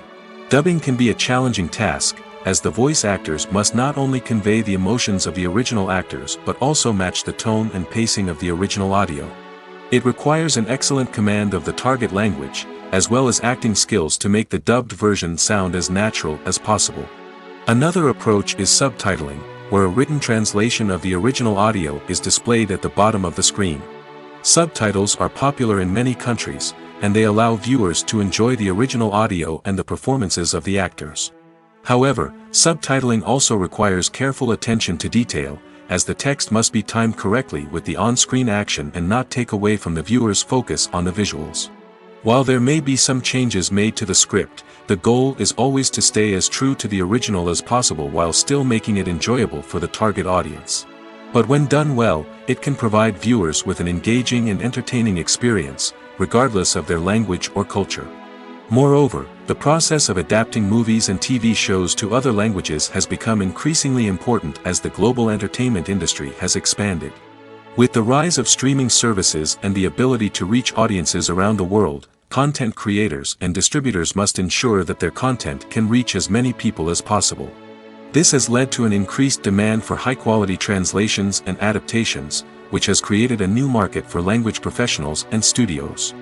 Dubbing can be a challenging task, as the voice actors must not only convey the emotions of the original actors but also match the tone and pacing of the original audio. It requires an excellent command of the target language, as well as acting skills to make the dubbed version sound as natural as possible. Another approach is subtitling, where a written translation of the original audio is displayed at the bottom of the screen. Subtitles are popular in many countries, and they allow viewers to enjoy the original audio and the performances of the actors. However, subtitling also requires careful attention to detail, as the text must be timed correctly with the on-screen action and not take away from the viewer's focus on the visuals. While there may be some changes made to the script, the goal is always to stay as true to the original as possible while still making it enjoyable for the target audience. But when done well, it can provide viewers with an engaging and entertaining experience, regardless of their language or culture. Moreover, the process of adapting movies and TV shows to other languages has become increasingly important as the global entertainment industry has expanded. With the rise of streaming services and the ability to reach audiences around the world, content creators and distributors must ensure that their content can reach as many people as possible. This has led to an increased demand for high-quality translations and adaptations, which has created a new market for language professionals and studios.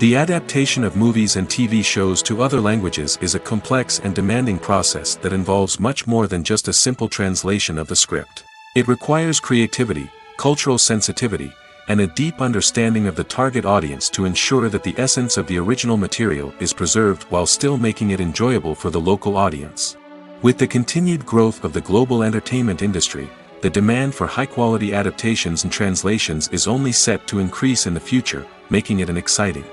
The adaptation of movies and TV shows to other languages is a complex and demanding process that involves much more than just a simple translation of the script. It requires creativity, cultural sensitivity, and a deep understanding of the target audience to ensure that the essence of the original material is preserved while still making it enjoyable for the local audience. With the continued growth of the global entertainment industry, the demand for high-quality adaptations and translations is only set to increase in the future, making it an exciting.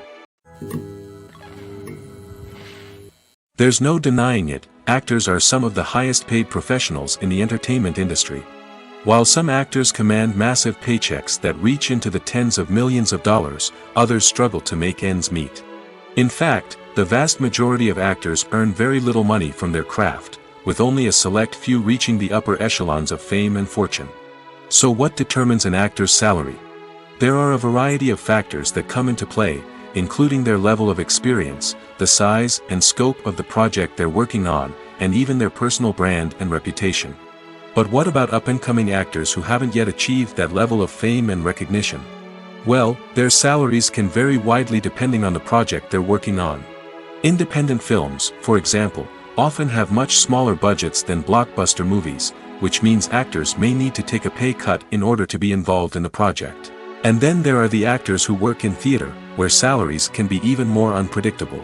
There's no denying it, actors are some of the highest-paid professionals in the entertainment industry. While some actors command massive paychecks that reach into the tens of millions of dollars, others struggle to make ends meet. In fact, the vast majority of actors earn very little money from their craft, with only a select few reaching the upper echelons of fame and fortune. So what determines an actor's salary? There are a variety of factors that come into play, including their level of experience, the size and scope of the project they're working on, and even their personal brand and reputation. But what about up-and-coming actors who haven't yet achieved that level of fame and recognition? Well, their salaries can vary widely depending on the project they're working on. Independent films, for example, often have much smaller budgets than blockbuster movies, which means actors may need to take a pay cut in order to be involved in the project. And then there are the actors who work in theater, where salaries can be even more unpredictable.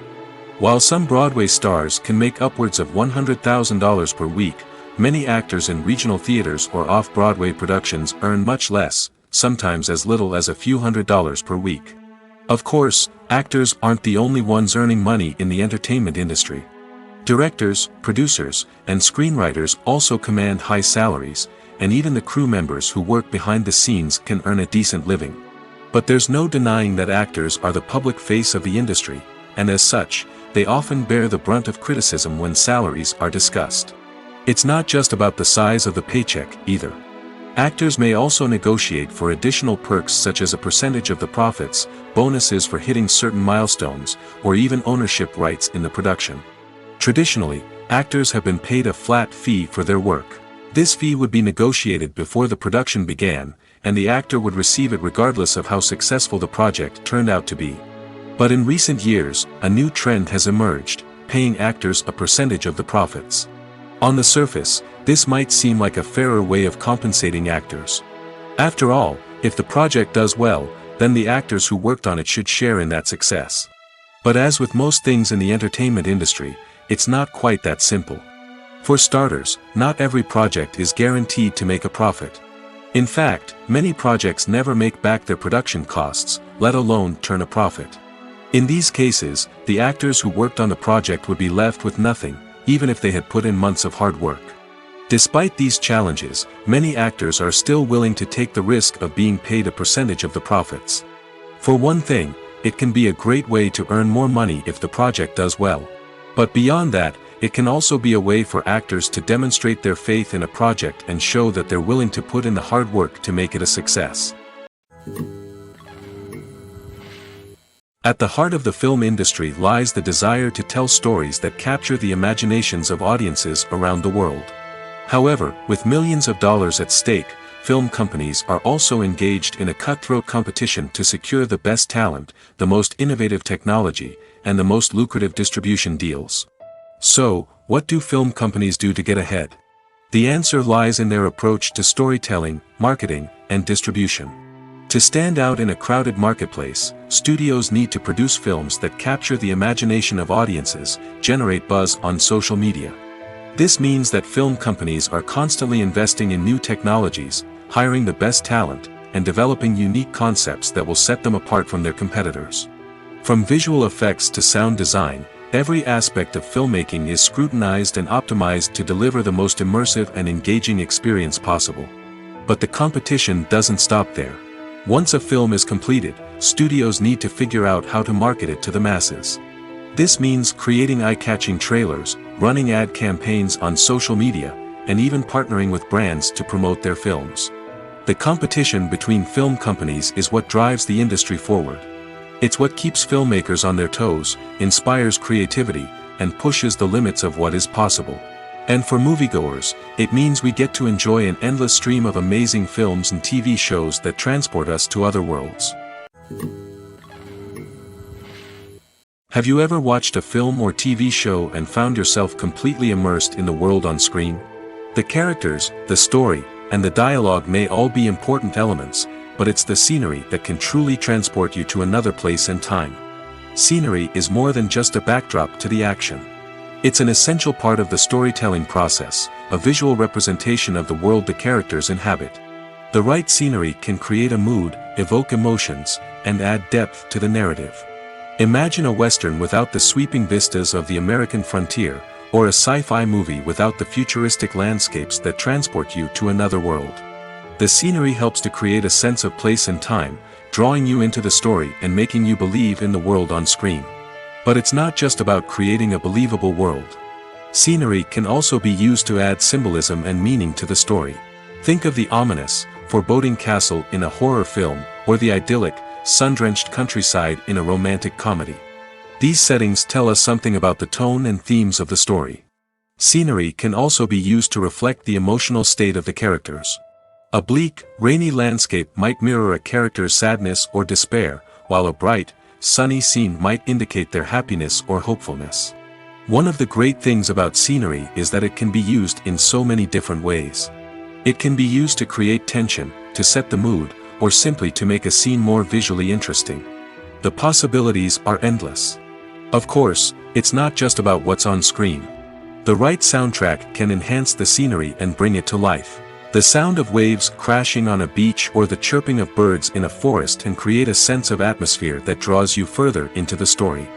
While some Broadway stars can make upwards of $100,000 per week, many actors in regional theaters or off-Broadway productions earn much less, sometimes as little as a few $100s per week. Of course, actors aren't the only ones earning money in the entertainment industry. Directors, producers, and screenwriters also command high salaries, and even the crew members who work behind the scenes can earn a decent living. But there's no denying that actors are the public face of the industry, and as such, they often bear the brunt of criticism when salaries are discussed. It's not just about the size of the paycheck, either. Actors may also negotiate for additional perks such as a percentage of the profits, bonuses for hitting certain milestones, or even ownership rights in the production. Traditionally, actors have been paid a flat fee for their work. This fee would be negotiated before the production began, and the actor would receive it regardless of how successful the project turned out to be. But in recent years, a new trend has emerged, paying actors a percentage of the profits. On the surface, this might seem like a fairer way of compensating actors. After all, if the project does well, then the actors who worked on it should share in that success. But as with most things in the entertainment industry, it's not quite that simple. For starters, not every project is guaranteed to make a profit. In fact, many projects never make back their production costs, let alone turn a profit. In these cases, the actors who worked on the project would be left with nothing, even if they had put in months of hard work. Despite these challenges, many actors are still willing to take the risk of being paid a percentage of the profits. For one thing, it can be a great way to earn more money if the project does well. But beyond that, it can also be a way for actors to demonstrate their faith in a project and show that they're willing to put in the hard work to make it a success. At the heart of the film industry lies the desire to tell stories that capture the imaginations of audiences around the world. However, with millions of dollars at stake, film companies are also engaged in a cutthroat competition to secure the best talent, the most innovative technology, and the most lucrative distribution deals. So, what do film companies do to get ahead? The answer lies in their approach to storytelling, marketing, and distribution. To stand out in a crowded marketplace, studios need to produce films that capture the imagination of audiences, generate buzz on social media, This means that film companies are constantly investing in new technologies, hiring the best talent, and developing unique concepts that will set them apart from their competitors. From visual effects to sound design, every aspect of filmmaking is scrutinized and optimized to deliver the most immersive and engaging experience possible. But the competition doesn't stop there. Once a film is completed, studios need to figure out how to market it to the masses. This means creating eye-catching trailers, running ad campaigns on social media, and even partnering with brands to promote their films. The competition between film companies is what drives the industry forward. It's what keeps filmmakers on their toes, inspires creativity, and pushes the limits of what is possible. And for moviegoers, it means we get to enjoy an endless stream of amazing films and TV shows that transport us to other worlds. Have you ever watched a film or TV show and found yourself completely immersed in the world on screen? The characters, the story, and the dialogue may all be important elements, but it's the scenery that can truly transport you to another place and time. Scenery is more than just a backdrop to the action. It's an essential part of the storytelling process, a visual representation of the world the characters inhabit. The right scenery can create a mood, evoke emotions, and add depth to the narrative. Imagine a Western without the sweeping vistas of the American frontier, or a sci-fi movie without the futuristic landscapes that transport you to another world. The scenery helps to create a sense of place and time, drawing you into the story and making you believe in the world on screen. But it's not just about creating a believable world. Scenery can also be used to add symbolism and meaning to the story. Think of the ominous, foreboding castle in a horror film, or the idyllic, sun-drenched countryside in a romantic comedy. These settings tell us something about the tone and themes of the story. Scenery can also be used to reflect the emotional state of the characters. A bleak, rainy landscape might mirror a character's sadness or despair, while a bright, sunny scene might indicate their happiness or hopefulness. One of the great things about scenery is that it can be used in so many different ways. It can be used to create tension, to set the mood, or simply to make a scene more visually interesting. The possibilities are endless. Of course, it's not just about what's on screen. The right soundtrack can enhance the scenery and bring it to life. The sound of waves crashing on a beach or the chirping of birds in a forest can create a sense of atmosphere that draws you further into the story.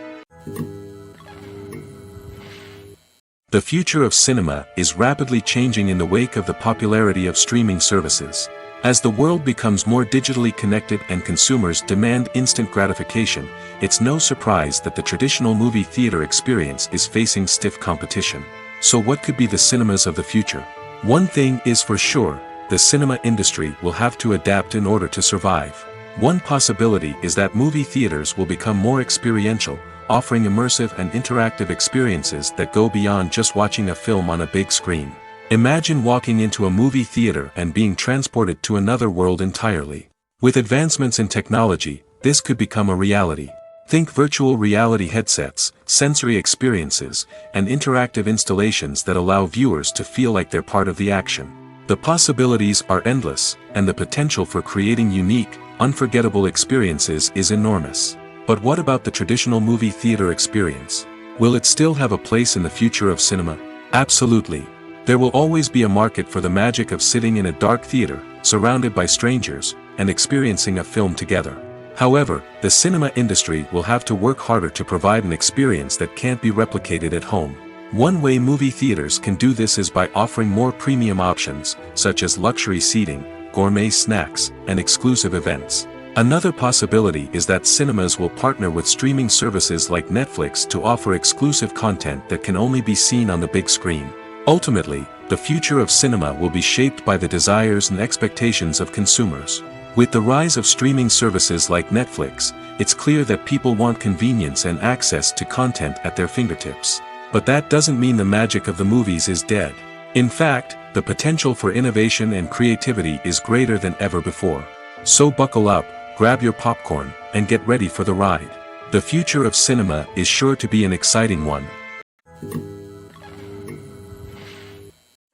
The future of cinema is rapidly changing in the wake of the popularity of streaming services. As the world becomes more digitally connected and consumers demand instant gratification, it's no surprise that the traditional movie theater experience is facing stiff competition. So what could be the cinemas of the future? One thing is for sure, the cinema industry will have to adapt in order to survive. One possibility is that movie theaters will become more experiential, offering immersive and interactive experiences that go beyond just watching a film on a big screen. Imagine walking into a movie theater and being transported to another world entirely. With advancements in technology, this could become a reality. Think virtual reality headsets, sensory experiences, and interactive installations that allow viewers to feel like they're part of the action. The possibilities are endless, and the potential for creating unique, unforgettable experiences is enormous. But what about the traditional movie theater experience? Will it still have a place in the future of cinema? Absolutely. There will always be a market for the magic of sitting in a dark theater, surrounded by strangers, and experiencing a film together. However, the cinema industry will have to work harder to provide an experience that can't be replicated at home. One way movie theaters can do this is by offering more premium options, such as luxury seating, gourmet snacks, and exclusive events. Another possibility is that cinemas will partner with streaming services like Netflix to offer exclusive content that can only be seen on the big screen. Ultimately, the future of cinema will be shaped by the desires and expectations of consumers. With the rise of streaming services like Netflix, it's clear that people want convenience and access to content at their fingertips. But that doesn't mean the magic of the movies is dead. In fact, the potential for innovation and creativity is greater than ever before. So buckle up, grab your popcorn, and get ready for the ride. The future of cinema is sure to be an exciting one.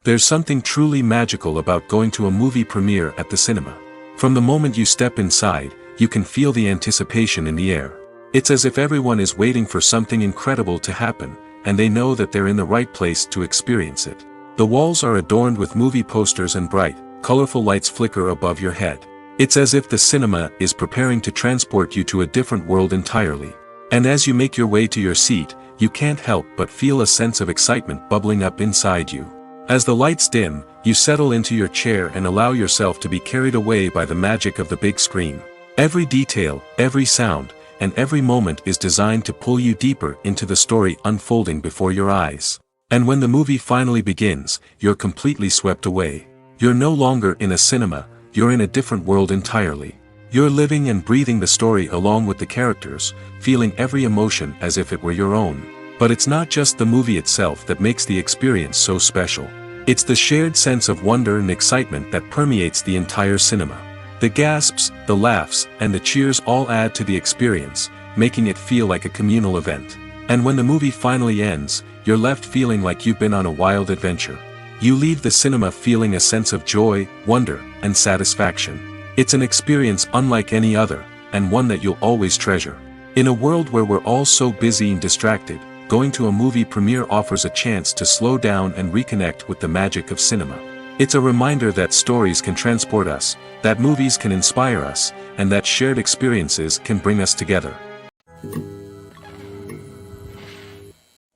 There's something truly magical about going to a movie premiere at the cinema. From the moment you step inside, you can feel the anticipation in the air. It's as if everyone is waiting for something incredible to happen, and they know that they're in the right place to experience it. The walls are adorned with movie posters and bright, colorful lights flicker above your head. It's as if the cinema is preparing to transport you to a different world entirely. And as you make your way to your seat, you can't help but feel a sense of excitement bubbling up inside you. As the lights dim, you settle into your chair and allow yourself to be carried away by the magic of the big screen. Every detail, every sound, and every moment is designed to pull you deeper into the story unfolding before your eyes. And when the movie finally begins, you're completely swept away. You're no longer in a cinema, you're in a different world entirely. You're living and breathing the story along with the characters, feeling every emotion as if it were your own. But it's not just the movie itself that makes the experience so special. It's the shared sense of wonder and excitement that permeates the entire cinema. The gasps, the laughs, and the cheers all add to the experience, making it feel like a communal event. And when the movie finally ends, you're left feeling like you've been on a wild adventure. You leave the cinema feeling a sense of joy, wonder, and satisfaction. It's an experience unlike any other, and one that you'll always treasure. In a world where we're all so busy and distracted, going to a movie premiere offers a chance to slow down and reconnect with the magic of cinema. It's a reminder that stories can transport us, that movies can inspire us, and that shared experiences can bring us together.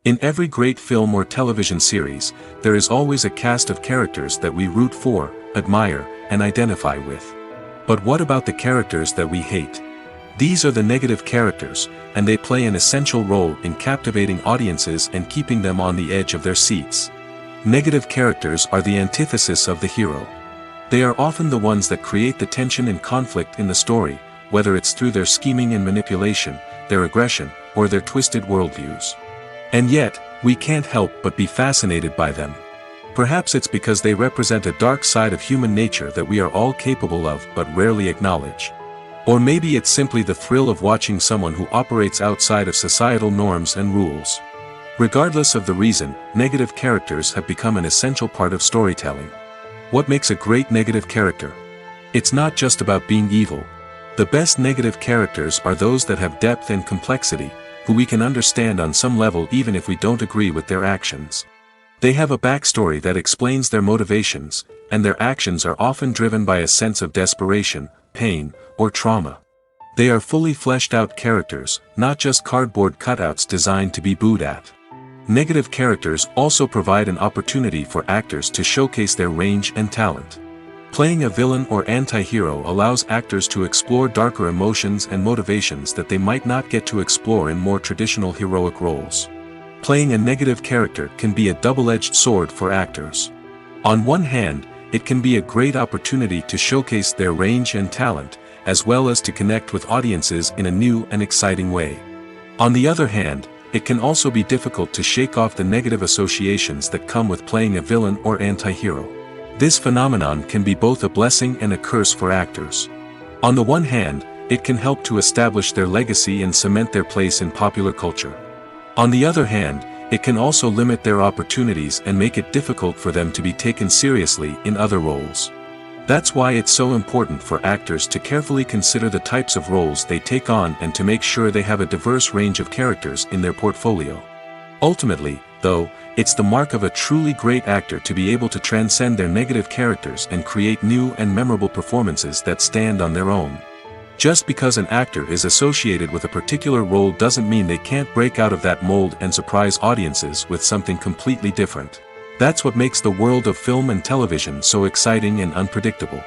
In every great film or television series, there is always a cast of characters that we root for, admire, and identify with. But what about the characters that we hate? These are the negative characters, and they play an essential role in captivating audiences and keeping them on the edge of their seats. Negative characters are the antithesis of the hero. They are often the ones that create the tension and conflict in the story, whether it's through their scheming and manipulation, their aggression, or their twisted worldviews. And yet, we can't help but be fascinated by them. Perhaps it's because they represent a dark side of human nature that we are all capable of but rarely acknowledge. Or maybe it's simply the thrill of watching someone who operates outside of societal norms and rules. Regardless of the reason, negative characters have become an essential part of storytelling. What makes a great negative character? It's not just about being evil. The best negative characters are those that have depth and complexity, who we can understand on some level even if we don't agree with their actions. They have a backstory that explains their motivations, and their actions are often driven by a sense of desperation, pain, or trauma. They are fully fleshed out characters, not just cardboard cutouts designed to be booed at. Negative characters also provide an opportunity for actors to showcase their range and talent. Playing a villain or anti-hero allows actors to explore darker emotions and motivations that they might not get to explore in more traditional heroic roles. Playing a negative character can be a double-edged sword for actors. On one hand, it can be a great opportunity to showcase their range and talent, as well as to connect with audiences in a new and exciting way. On the other hand, it can also be difficult to shake off the negative associations that come with playing a villain or anti-hero. This phenomenon can be both a blessing and a curse for actors. On the one hand, it can help to establish their legacy and cement their place in popular culture. On the other hand, it can also limit their opportunities and make it difficult for them to be taken seriously in other roles. That's why it's so important for actors to carefully consider the types of roles they take on and to make sure they have a diverse range of characters in their portfolio. Ultimately, though, it's the mark of a truly great actor to be able to transcend their negative characters and create new and memorable performances that stand on their own. Just because an actor is associated with a particular role doesn't mean they can't break out of that mold and surprise audiences with something completely different. That's what makes the world of film and television so exciting and unpredictable.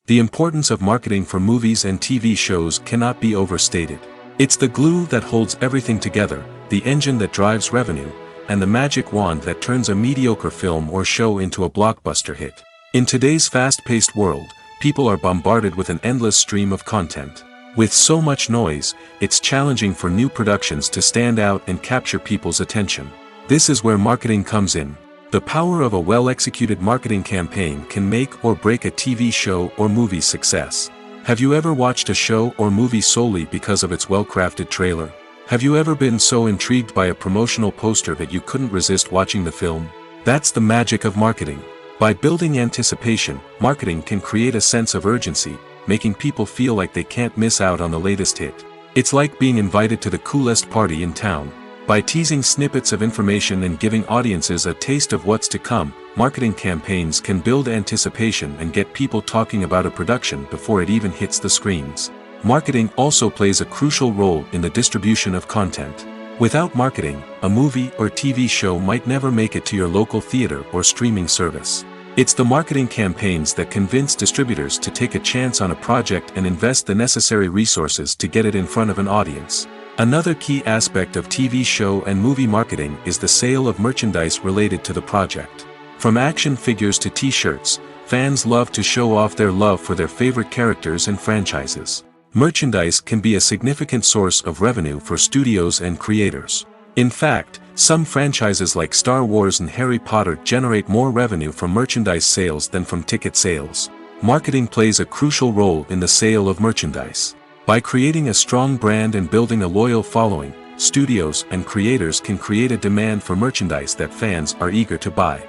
The importance of marketing for movies and TV shows cannot be overstated. It's the glue that holds everything together, the engine that drives revenue, and the magic wand that turns a mediocre film or show into a blockbuster hit. In today's fast-paced world, people are bombarded with an endless stream of content. With so much noise, it's challenging for new productions to stand out and capture people's attention. This is where marketing comes in. The power of a well-executed marketing campaign can make or break a TV show or movie's success. Have you ever watched a show or movie solely because of its well-crafted trailer? Have you ever been so intrigued by a promotional poster that you couldn't resist watching the film? That's the magic of marketing. By building anticipation, marketing can create a sense of urgency, making people feel like they can't miss out on the latest hit. It's like being invited to the coolest party in town. By teasing snippets of information and giving audiences a taste of what's to come, marketing campaigns can build anticipation and get people talking about a production before it even hits the screens. Marketing also plays a crucial role in the distribution of content. Without marketing, a movie or TV show might never make it to your local theater or streaming service. It's the marketing campaigns that convince distributors to take a chance on a project and invest the necessary resources to get it in front of an audience. Another key aspect of TV show and movie marketing is the sale of merchandise related to the project. From action figures to t-shirts, fans love to show off their love for their favorite characters and franchises. Merchandise can be a significant source of revenue for studios and creators. In fact, some franchises like Star Wars and Harry Potter generate more revenue from merchandise sales than from ticket sales. Marketing plays a crucial role in the sale of merchandise. By creating a strong brand and building a loyal following, studios and creators can create a demand for merchandise that fans are eager to buy.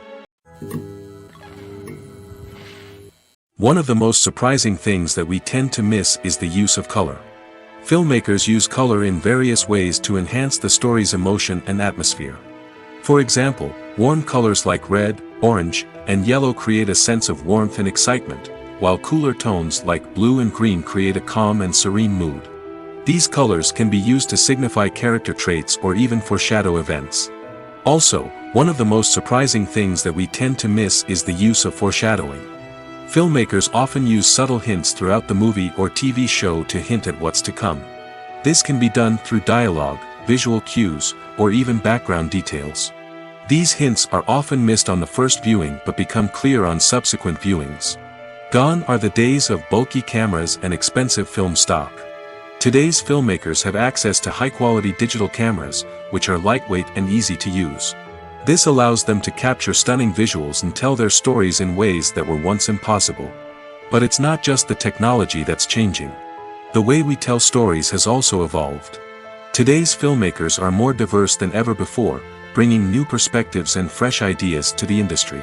One of the most surprising things that we tend to miss is the use of color. Filmmakers use color in various ways to enhance the story's emotion and atmosphere. For example, warm colors like red, orange, and yellow create a sense of warmth and excitement, while cooler tones like blue and green create a calm and serene mood. These colors can be used to signify character traits or even foreshadow events. Also, one of the most surprising things that we tend to miss is the use of foreshadowing. Filmmakers often use subtle hints throughout the movie or TV show to hint at what's to come. This can be done through dialogue, visual cues, or even background details. These hints are often missed on the first viewing but become clear on subsequent viewings. Gone are the days of bulky cameras and expensive film stock. Today's filmmakers have access to high-quality digital cameras, which are lightweight and easy to use. This allows them to capture stunning visuals and tell their stories in ways that were once impossible. But it's not just the technology that's changing. The way we tell stories has also evolved. Today's filmmakers are more diverse than ever before, bringing new perspectives and fresh ideas to the industry.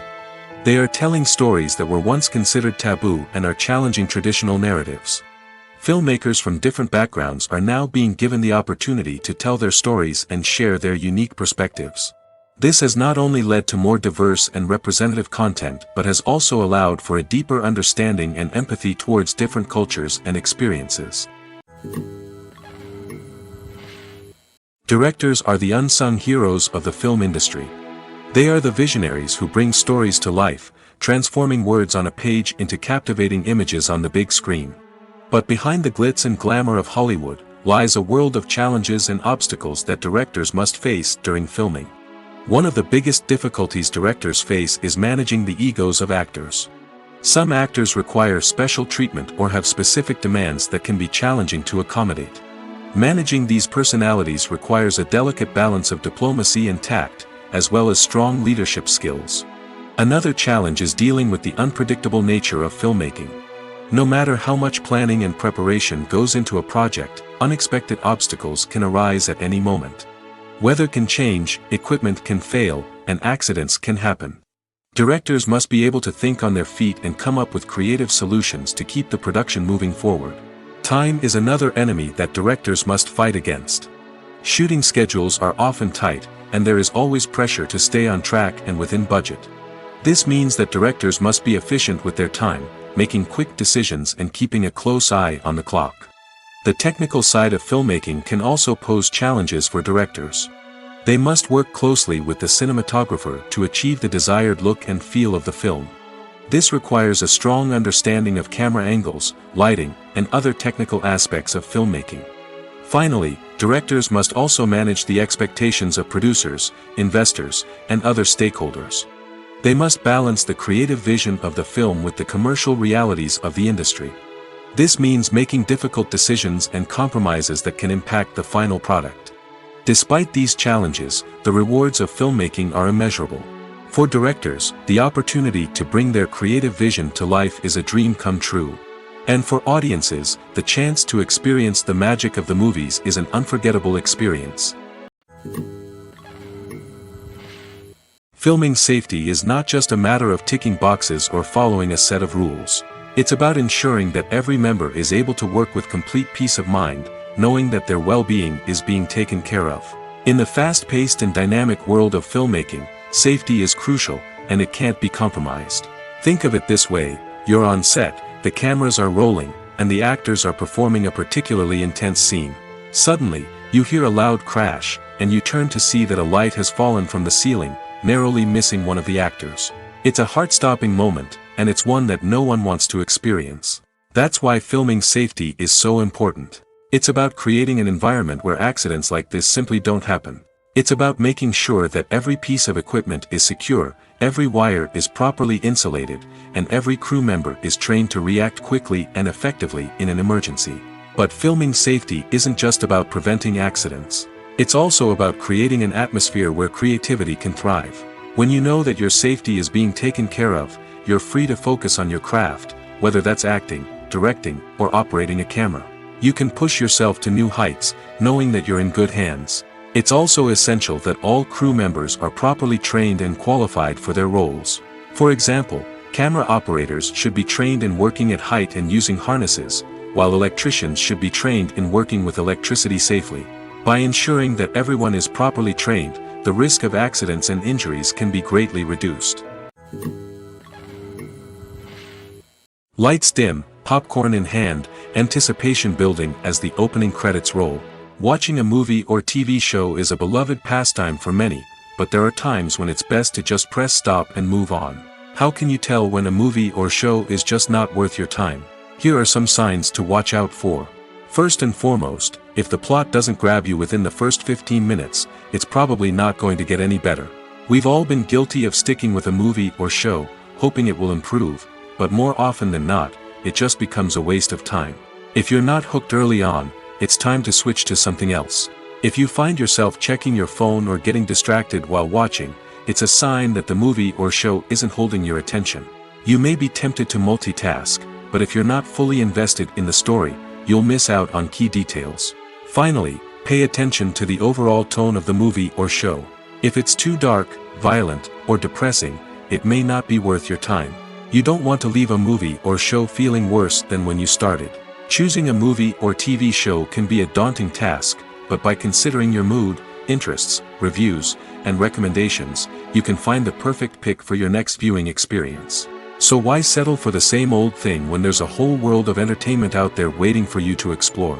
They are telling stories that were once considered taboo and are challenging traditional narratives. Filmmakers from different backgrounds are now being given the opportunity to tell their stories and share their unique perspectives. This has not only led to more diverse and representative content but has also allowed for a deeper understanding and empathy towards different cultures and experiences. Directors are the unsung heroes of the film industry. They are the visionaries who bring stories to life, transforming words on a page into captivating images on the big screen. But behind the glitz and glamour of Hollywood lies a world of challenges and obstacles that directors must face during filming. One of the biggest difficulties directors face is managing the egos of actors. Some actors require special treatment or have specific demands that can be challenging to accommodate. Managing these personalities requires a delicate balance of diplomacy and tact, as well as strong leadership skills. Another challenge is dealing with the unpredictable nature of filmmaking. No matter how much planning and preparation goes into a project, unexpected obstacles can arise at any moment. Weather can change, equipment can fail, and accidents can happen. Directors must be able to think on their feet and come up with creative solutions to keep the production moving forward. Time is another enemy that directors must fight against. Shooting schedules are often tight, and there is always pressure to stay on track and within budget. This means that directors must be efficient with their time, making quick decisions and keeping a close eye on the clock. The technical side of filmmaking can also pose challenges for directors. They must work closely with the cinematographer to achieve the desired look and feel of the film. This requires a strong understanding of camera angles, lighting, and other technical aspects of filmmaking. Finally, directors must also manage the expectations of producers, investors, and other stakeholders. They must balance the creative vision of the film with the commercial realities of the industry. This means making difficult decisions and compromises that can impact the final product. Despite these challenges, the rewards of filmmaking are immeasurable. For directors, the opportunity to bring their creative vision to life is a dream come true. And for audiences, the chance to experience the magic of the movies is an unforgettable experience. Filming safety is not just a matter of ticking boxes or following a set of rules. It's about ensuring that every member is able to work with complete peace of mind, knowing that their well-being is being taken care of. In the fast-paced and dynamic world of filmmaking, safety is crucial, and it can't be compromised. Think of it this way: you're on set, the cameras are rolling, and the actors are performing a particularly intense scene. Suddenly, you hear a loud crash, and you turn to see that a light has fallen from the ceiling, narrowly missing one of the actors. It's a heart-stopping moment, and it's one that no one wants to experience. That's why filming safety is so important. It's about creating an environment where accidents like this simply don't happen. It's about making sure that every piece of equipment is secure, every wire is properly insulated, and every crew member is trained to react quickly and effectively in an emergency. But filming safety isn't just about preventing accidents. It's also about creating an atmosphere where creativity can thrive. When you know that your safety is being taken care of, you're free to focus on your craft, whether that's acting, directing, or operating a camera. You can push yourself to new heights, knowing that you're in good hands. It's also essential that all crew members are properly trained and qualified for their roles. For example, camera operators should be trained in working at height and using harnesses, while electricians should be trained in working with electricity safely. By ensuring that everyone is properly trained, the risk of accidents and injuries can be greatly reduced. Lights dim, popcorn in hand, anticipation building as the opening credits roll. Watching a movie or TV show is a beloved pastime for many, but there are times when it's best to just press stop and move on. How can you tell when a movie or show is just not worth your time? Here are some signs to watch out for. First and foremost, if the plot doesn't grab you within the first 15 minutes, it's probably not going to get any better. We've all been guilty of sticking with a movie or show, hoping it will improve, but more often than not, it just becomes a waste of time. If you're not hooked early on, it's time to switch to something else. If you find yourself checking your phone or getting distracted while watching, it's a sign that the movie or show isn't holding your attention. You may be tempted to multitask, but if you're not fully invested in the story, you'll miss out on key details. Finally, pay attention to the overall tone of the movie or show. If it's too dark, violent, or depressing, it may not be worth your time. You don't want to leave a movie or show feeling worse than when you started. Choosing a movie or TV show can be a daunting task, but by considering your mood, interests, reviews, and recommendations, you can find the perfect pick for your next viewing experience. So why settle for the same old thing when there's a whole world of entertainment out there waiting for you to explore?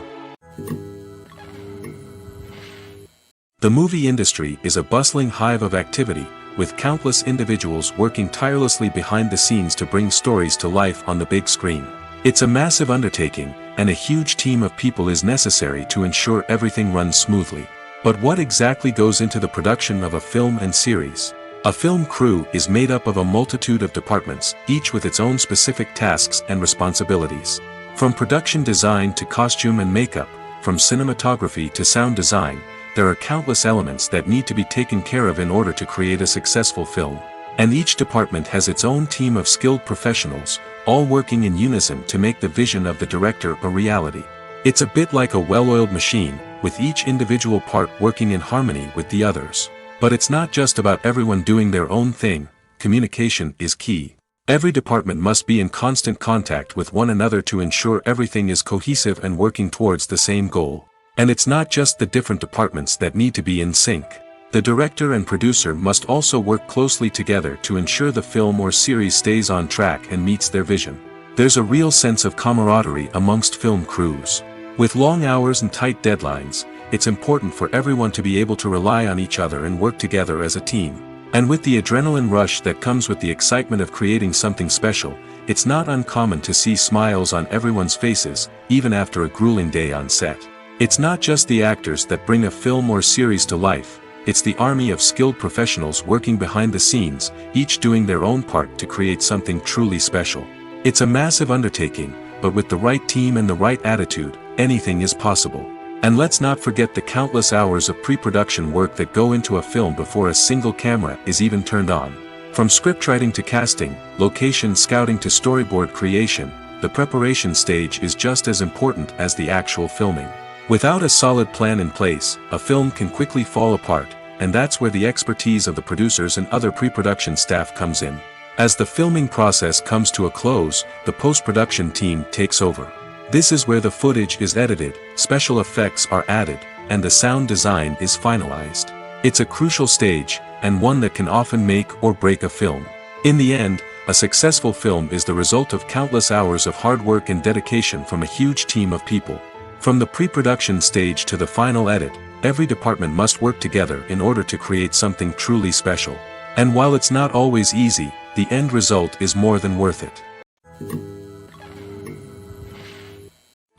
The movie industry is a bustling hive of activity, with countless individuals working tirelessly behind the scenes to bring stories to life on the big screen. It's a massive undertaking, and a huge team of people is necessary to ensure everything runs smoothly. But what exactly goes into the production of a film and series? A film crew is made up of a multitude of departments, each with its own specific tasks and responsibilities. From production design to costume and makeup, from cinematography to sound design, there are countless elements that need to be taken care of in order to create a successful film. And each department has its own team of skilled professionals, all working in unison to make the vision of the director a reality. It's a bit like a well-oiled machine, with each individual part working in harmony with the others. But it's not just about everyone doing their own thing. Communication is key. Every department must be in constant contact with one another to ensure everything is cohesive and working towards the same goal. And it's not just the different departments that need to be in sync. The director and producer must also work closely together to ensure the film or series stays on track and meets their vision. There's a real sense of camaraderie amongst film crews. With long hours and tight deadlines, it's important for everyone to be able to rely on each other and work together as a team. And with the adrenaline rush that comes with the excitement of creating something special, it's not uncommon to see smiles on everyone's faces, even after a grueling day on set. It's not just the actors that bring a film or series to life. It's the army of skilled professionals working behind the scenes, each doing their own part to create something truly special. It's a massive undertaking, but with the right team and the right attitude, anything is possible. And let's not forget the countless hours of pre-production work that go into a film before a single camera is even turned on. From scriptwriting to casting, location scouting to storyboard creation, the preparation stage is just as important as the actual filming. Without a solid plan in place, a film can quickly fall apart, and that's where the expertise of the producers and other pre-production staff comes in. As the filming process comes to a close, the post-production team takes over. This is where the footage is edited, special effects are added, and the sound design is finalized. It's a crucial stage, and one that can often make or break a film. In the end, a successful film is the result of countless hours of hard work and dedication from a huge team of people. From the pre-production stage to the final edit, every department must work together in order to create something truly special. And while it's not always easy, the end result is more than worth it.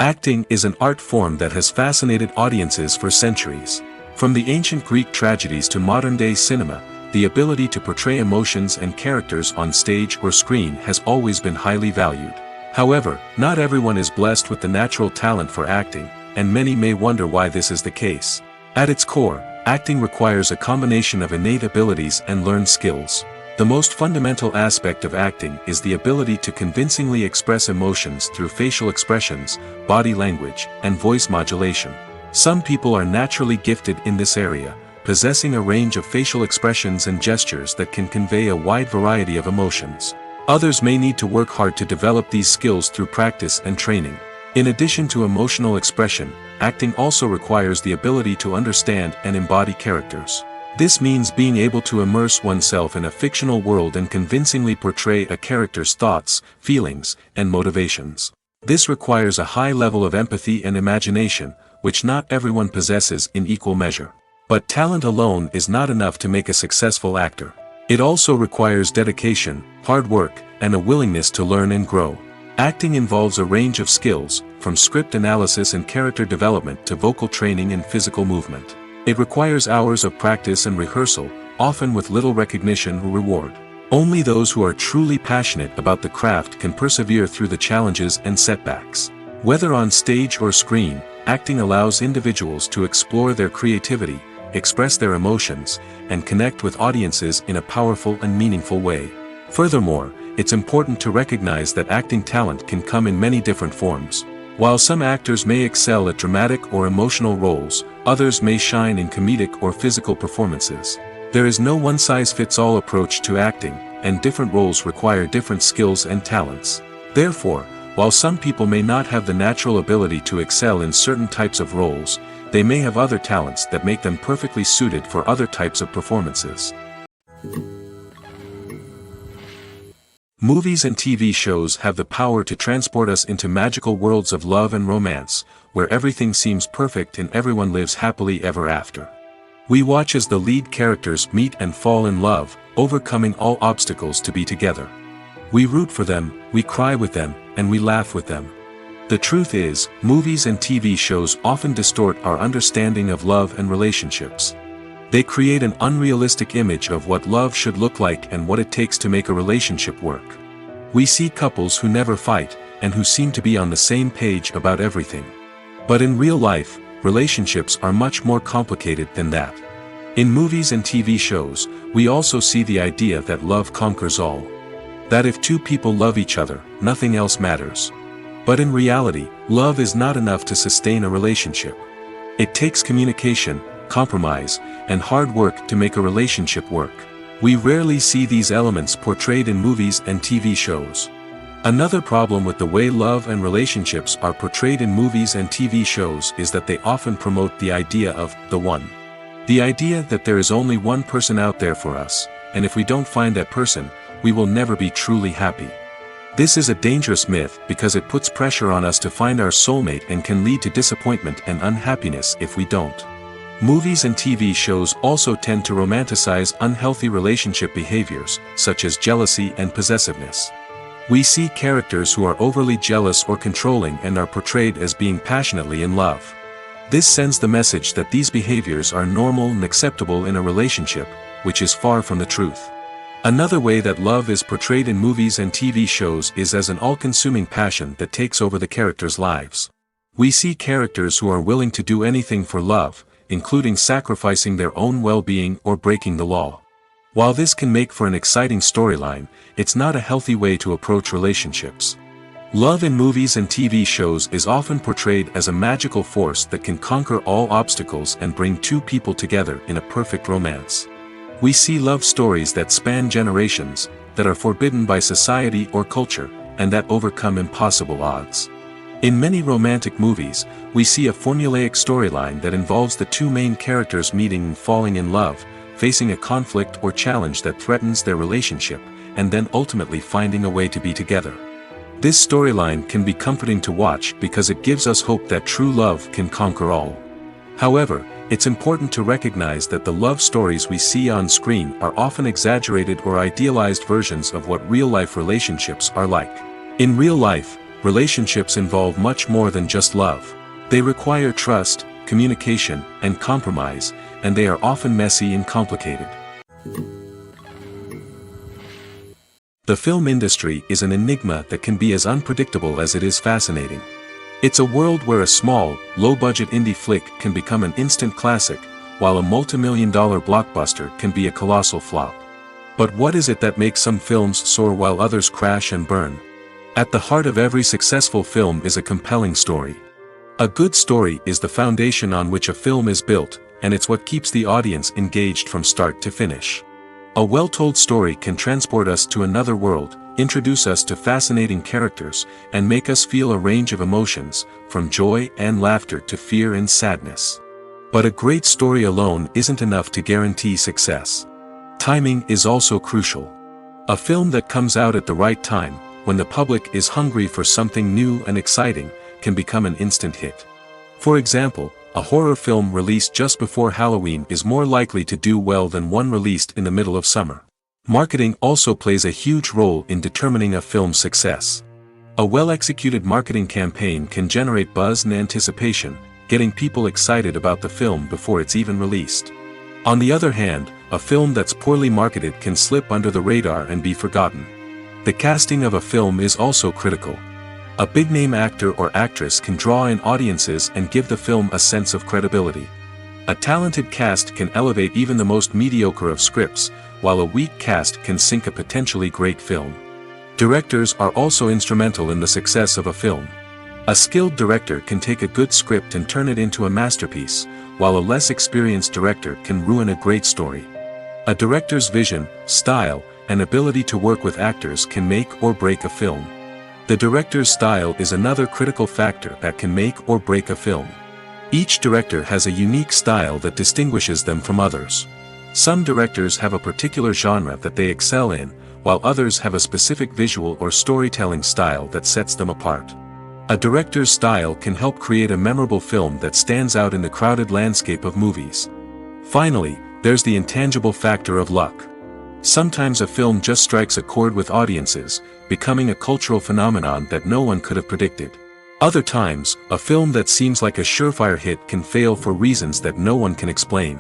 Acting is an art form that has fascinated audiences for centuries. From the ancient Greek tragedies to modern-day cinema, the ability to portray emotions and characters on stage or screen has always been highly valued. However, not everyone is blessed with the natural talent for acting, and many may wonder why this is the case. At its core, acting requires a combination of innate abilities and learned skills. The most fundamental aspect of acting is the ability to convincingly express emotions through facial expressions, body language, and voice modulation. Some people are naturally gifted in this area, possessing a range of facial expressions and gestures that can convey a wide variety of emotions. Others may need to work hard to develop these skills through practice and training. In addition to emotional expression, acting also requires the ability to understand and embody characters. This means being able to immerse oneself in a fictional world and convincingly portray a character's thoughts, feelings, and motivations. This requires a high level of empathy and imagination, which not everyone possesses in equal measure. But talent alone is not enough to make a successful actor. It also requires dedication, hard work, and a willingness to learn and grow. Acting involves a range of skills, from script analysis and character development to vocal training and physical movement. It requires hours of practice and rehearsal, often with little recognition or reward. Only those who are truly passionate about the craft can persevere through the challenges and setbacks. Whether on stage or screen, acting allows individuals to explore their creativity, express their emotions, and connect with audiences in a powerful and meaningful way. Furthermore, it's important to recognize that acting talent can come in many different forms. While some actors may excel at dramatic or emotional roles, others may shine in comedic or physical performances. There is no one-size-fits-all approach to acting, and different roles require different skills and talents. Therefore, while some people may not have the natural ability to excel in certain types of roles, they may have other talents that make them perfectly suited for other types of performances. Movies and TV shows have the power to transport us into magical worlds of love and romance, where everything seems perfect and everyone lives happily ever after. We watch as the lead characters meet and fall in love, overcoming all obstacles to be together. We root for them, we cry with them, and we laugh with them. The truth is, movies and TV shows often distort our understanding of love and relationships. They create an unrealistic image of what love should look like and what it takes to make a relationship work. We see couples who never fight, and who seem to be on the same page about everything. But in real life, relationships are much more complicated than that. In movies and TV shows, we also see the idea that love conquers all. That if two people love each other, nothing else matters. But in reality, love is not enough to sustain a relationship. It takes communication, compromise, and hard work to make a relationship work. We rarely see these elements portrayed in movies and TV shows. Another problem with the way love and relationships are portrayed in movies and TV shows is that they often promote the idea of the one. The idea that there is only one person out there for us, and if we don't find that person, we will never be truly happy. This is a dangerous myth because it puts pressure on us to find our soulmate and can lead to disappointment and unhappiness if we don't. Movies and TV shows also tend to romanticize unhealthy relationship behaviors, such as jealousy and possessiveness. We see characters who are overly jealous or controlling and are portrayed as being passionately in love. This sends the message that these behaviors are normal and acceptable in a relationship, which is far from the truth. Another way that love is portrayed in movies and TV shows is as an all-consuming passion that takes over the characters' lives. We see characters who are willing to do anything for love, including sacrificing their own well-being or breaking the law. While this can make for an exciting storyline, it's not a healthy way to approach relationships. Love in movies and TV shows is often portrayed as a magical force that can conquer all obstacles and bring two people together in a perfect romance. We see love stories that span generations, that are forbidden by society or culture, and that overcome impossible odds. In many romantic movies, we see a formulaic storyline that involves the two main characters meeting and falling in love, facing a conflict or challenge that threatens their relationship, and then ultimately finding a way to be together. This storyline can be comforting to watch because it gives us hope that true love can conquer all. However, it's important to recognize that the love stories we see on screen are often exaggerated or idealized versions of what real-life relationships are like. In real life, relationships involve much more than just love. They require trust, communication, and compromise, and they are often messy and complicated. The film industry is an enigma that can be as unpredictable as it is fascinating. It's a world where a small, low-budget indie flick can become an instant classic, while a multi-million-dollar blockbuster can be a colossal flop. But what is it that makes some films soar while others crash and burn? At the heart of every successful film is a compelling story. A good story is the foundation on which a film is built, and it's what keeps the audience engaged from start to finish. A well-told story can transport us to another world, introduce us to fascinating characters, and make us feel a range of emotions, from joy and laughter to fear and sadness. But a great story alone isn't enough to guarantee success. Timing is also crucial. A film that comes out at the right time, when the public is hungry for something new and exciting, can become an instant hit. For example, a horror film released just before Halloween is more likely to do well than one released in the middle of summer. Marketing also plays a huge role in determining a film's success. A well-executed marketing campaign can generate buzz and anticipation, getting people excited about the film before it's even released. On the other hand, a film that's poorly marketed can slip under the radar and be forgotten. The casting of a film is also critical. A big-name actor or actress can draw in audiences and give the film a sense of credibility. A talented cast can elevate even the most mediocre of scripts, while a weak cast can sink a potentially great film. Directors are also instrumental in the success of a film. A skilled director can take a good script and turn it into a masterpiece, while a less experienced director can ruin a great story. A director's vision, style, and ability to work with actors can make or break a film. The director's style is another critical factor that can make or break a film. Each director has a unique style that distinguishes them from others. Some directors have a particular genre that they excel in, while others have a specific visual or storytelling style that sets them apart. A director's style can help create a memorable film that stands out in the crowded landscape of movies. Finally, there's the intangible factor of luck. Sometimes a film just strikes a chord with audiences, becoming a cultural phenomenon that no one could have predicted. Other times, a film that seems like a surefire hit can fail for reasons that no one can explain.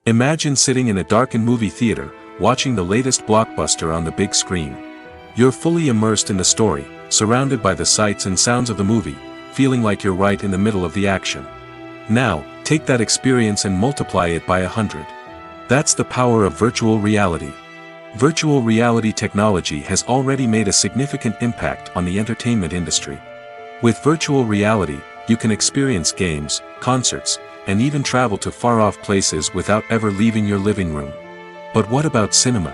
Imagine sitting in a darkened movie theater, watching the latest blockbuster on the big screen. You're fully immersed in the story, surrounded by the sights and sounds of the movie, feeling like you're right in the middle of the action. Now, take that experience and multiply it by 100. That's the power of virtual reality. Virtual reality technology has already made a significant impact on the entertainment industry. With virtual reality, you can experience games, concerts, and even travel to far-off places without ever leaving your living room. But what about cinema?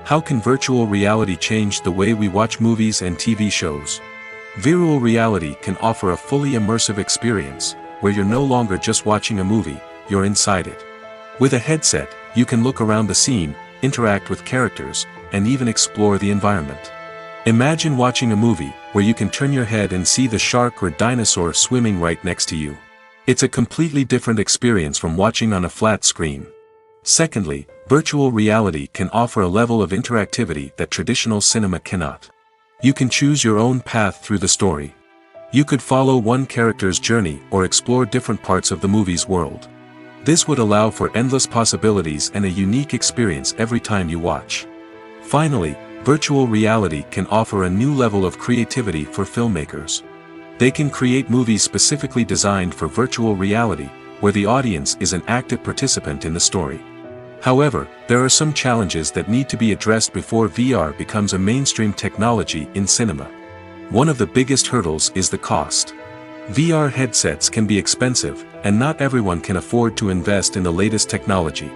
How can virtual reality change the way we watch movies and TV shows? Virtual reality can offer a fully immersive experience, where you're no longer just watching a movie, you're inside it. With a headset, you can look around the scene, interact with characters, and even explore the environment. Imagine watching a movie where you can turn your head and see the shark or dinosaur swimming right next to you. It's a completely different experience from watching on a flat screen. Secondly, virtual reality can offer a level of interactivity that traditional cinema cannot. You can choose your own path through the story. You could follow one character's journey or explore different parts of the movie's world. This would allow for endless possibilities and a unique experience every time you watch. Finally, virtual reality can offer a new level of creativity for filmmakers. They can create movies specifically designed for virtual reality, where the audience is an active participant in the story. However, there are some challenges that need to be addressed before VR becomes a mainstream technology in cinema. One of the biggest hurdles is the cost. VR headsets can be expensive, and not everyone can afford to invest in the latest technology.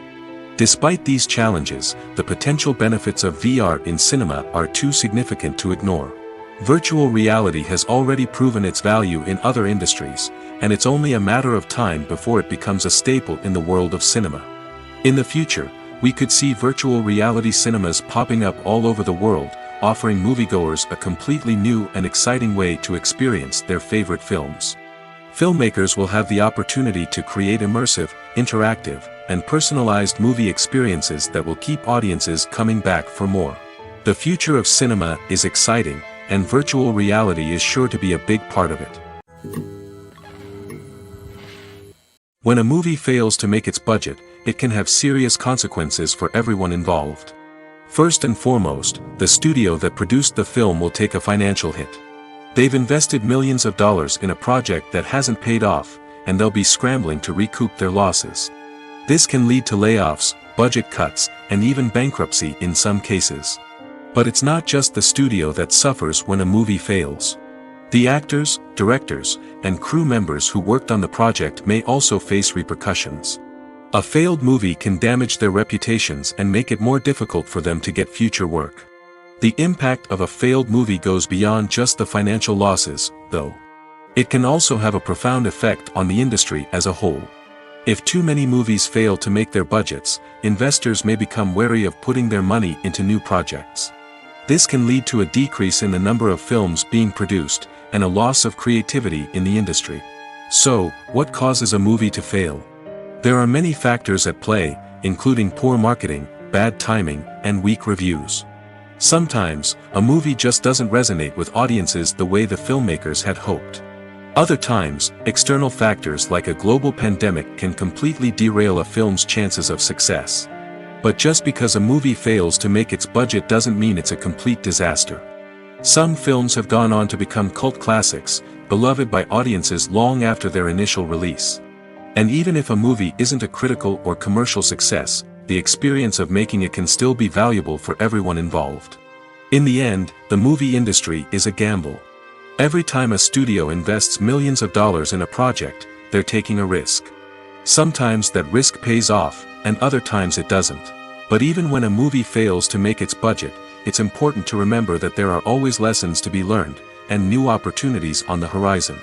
Despite these challenges, the potential benefits of VR in cinema are too significant to ignore. Virtual reality has already proven its value in other industries, and it's only a matter of time before it becomes a staple in the world of cinema. In the future, we could see virtual reality cinemas popping up all over the world, offering moviegoers a completely new and exciting way to experience their favorite films. Filmmakers will have the opportunity to create immersive, interactive, and personalized movie experiences that will keep audiences coming back for more. The future of cinema is exciting, and virtual reality is sure to be a big part of it. When a movie fails to make its budget, it can have serious consequences for everyone involved. First and foremost, the studio that produced the film will take a financial hit. They've invested millions of dollars in a project that hasn't paid off, and they'll be scrambling to recoup their losses. This can lead to layoffs, budget cuts, and even bankruptcy in some cases. But it's not just the studio that suffers when a movie fails. The actors, directors, and crew members who worked on the project may also face repercussions. A failed movie can damage their reputations and make it more difficult for them to get future work. The impact of a failed movie goes beyond just the financial losses, though. It can also have a profound effect on the industry as a whole. If too many movies fail to make their budgets, investors may become wary of putting their money into new projects. This can lead to a decrease in the number of films being produced, and a loss of creativity in the industry. So, what causes a movie to fail? There are many factors at play, including poor marketing, bad timing, and weak reviews. Sometimes, a movie just doesn't resonate with audiences the way the filmmakers had hoped. Other times, external factors like a global pandemic can completely derail a film's chances of success. But just because a movie fails to make its budget doesn't mean it's a complete disaster. Some films have gone on to become cult classics, beloved by audiences long after their initial release. And even if a movie isn't a critical or commercial success, the experience of making it can still be valuable for everyone involved. In the end, the movie industry is a gamble. Every time a studio invests millions of dollars in a project, they're taking a risk. Sometimes that risk pays off, and other times it doesn't. But even when a movie fails to make its budget, it's important to remember that there are always lessons to be learned, and new opportunities on the horizon.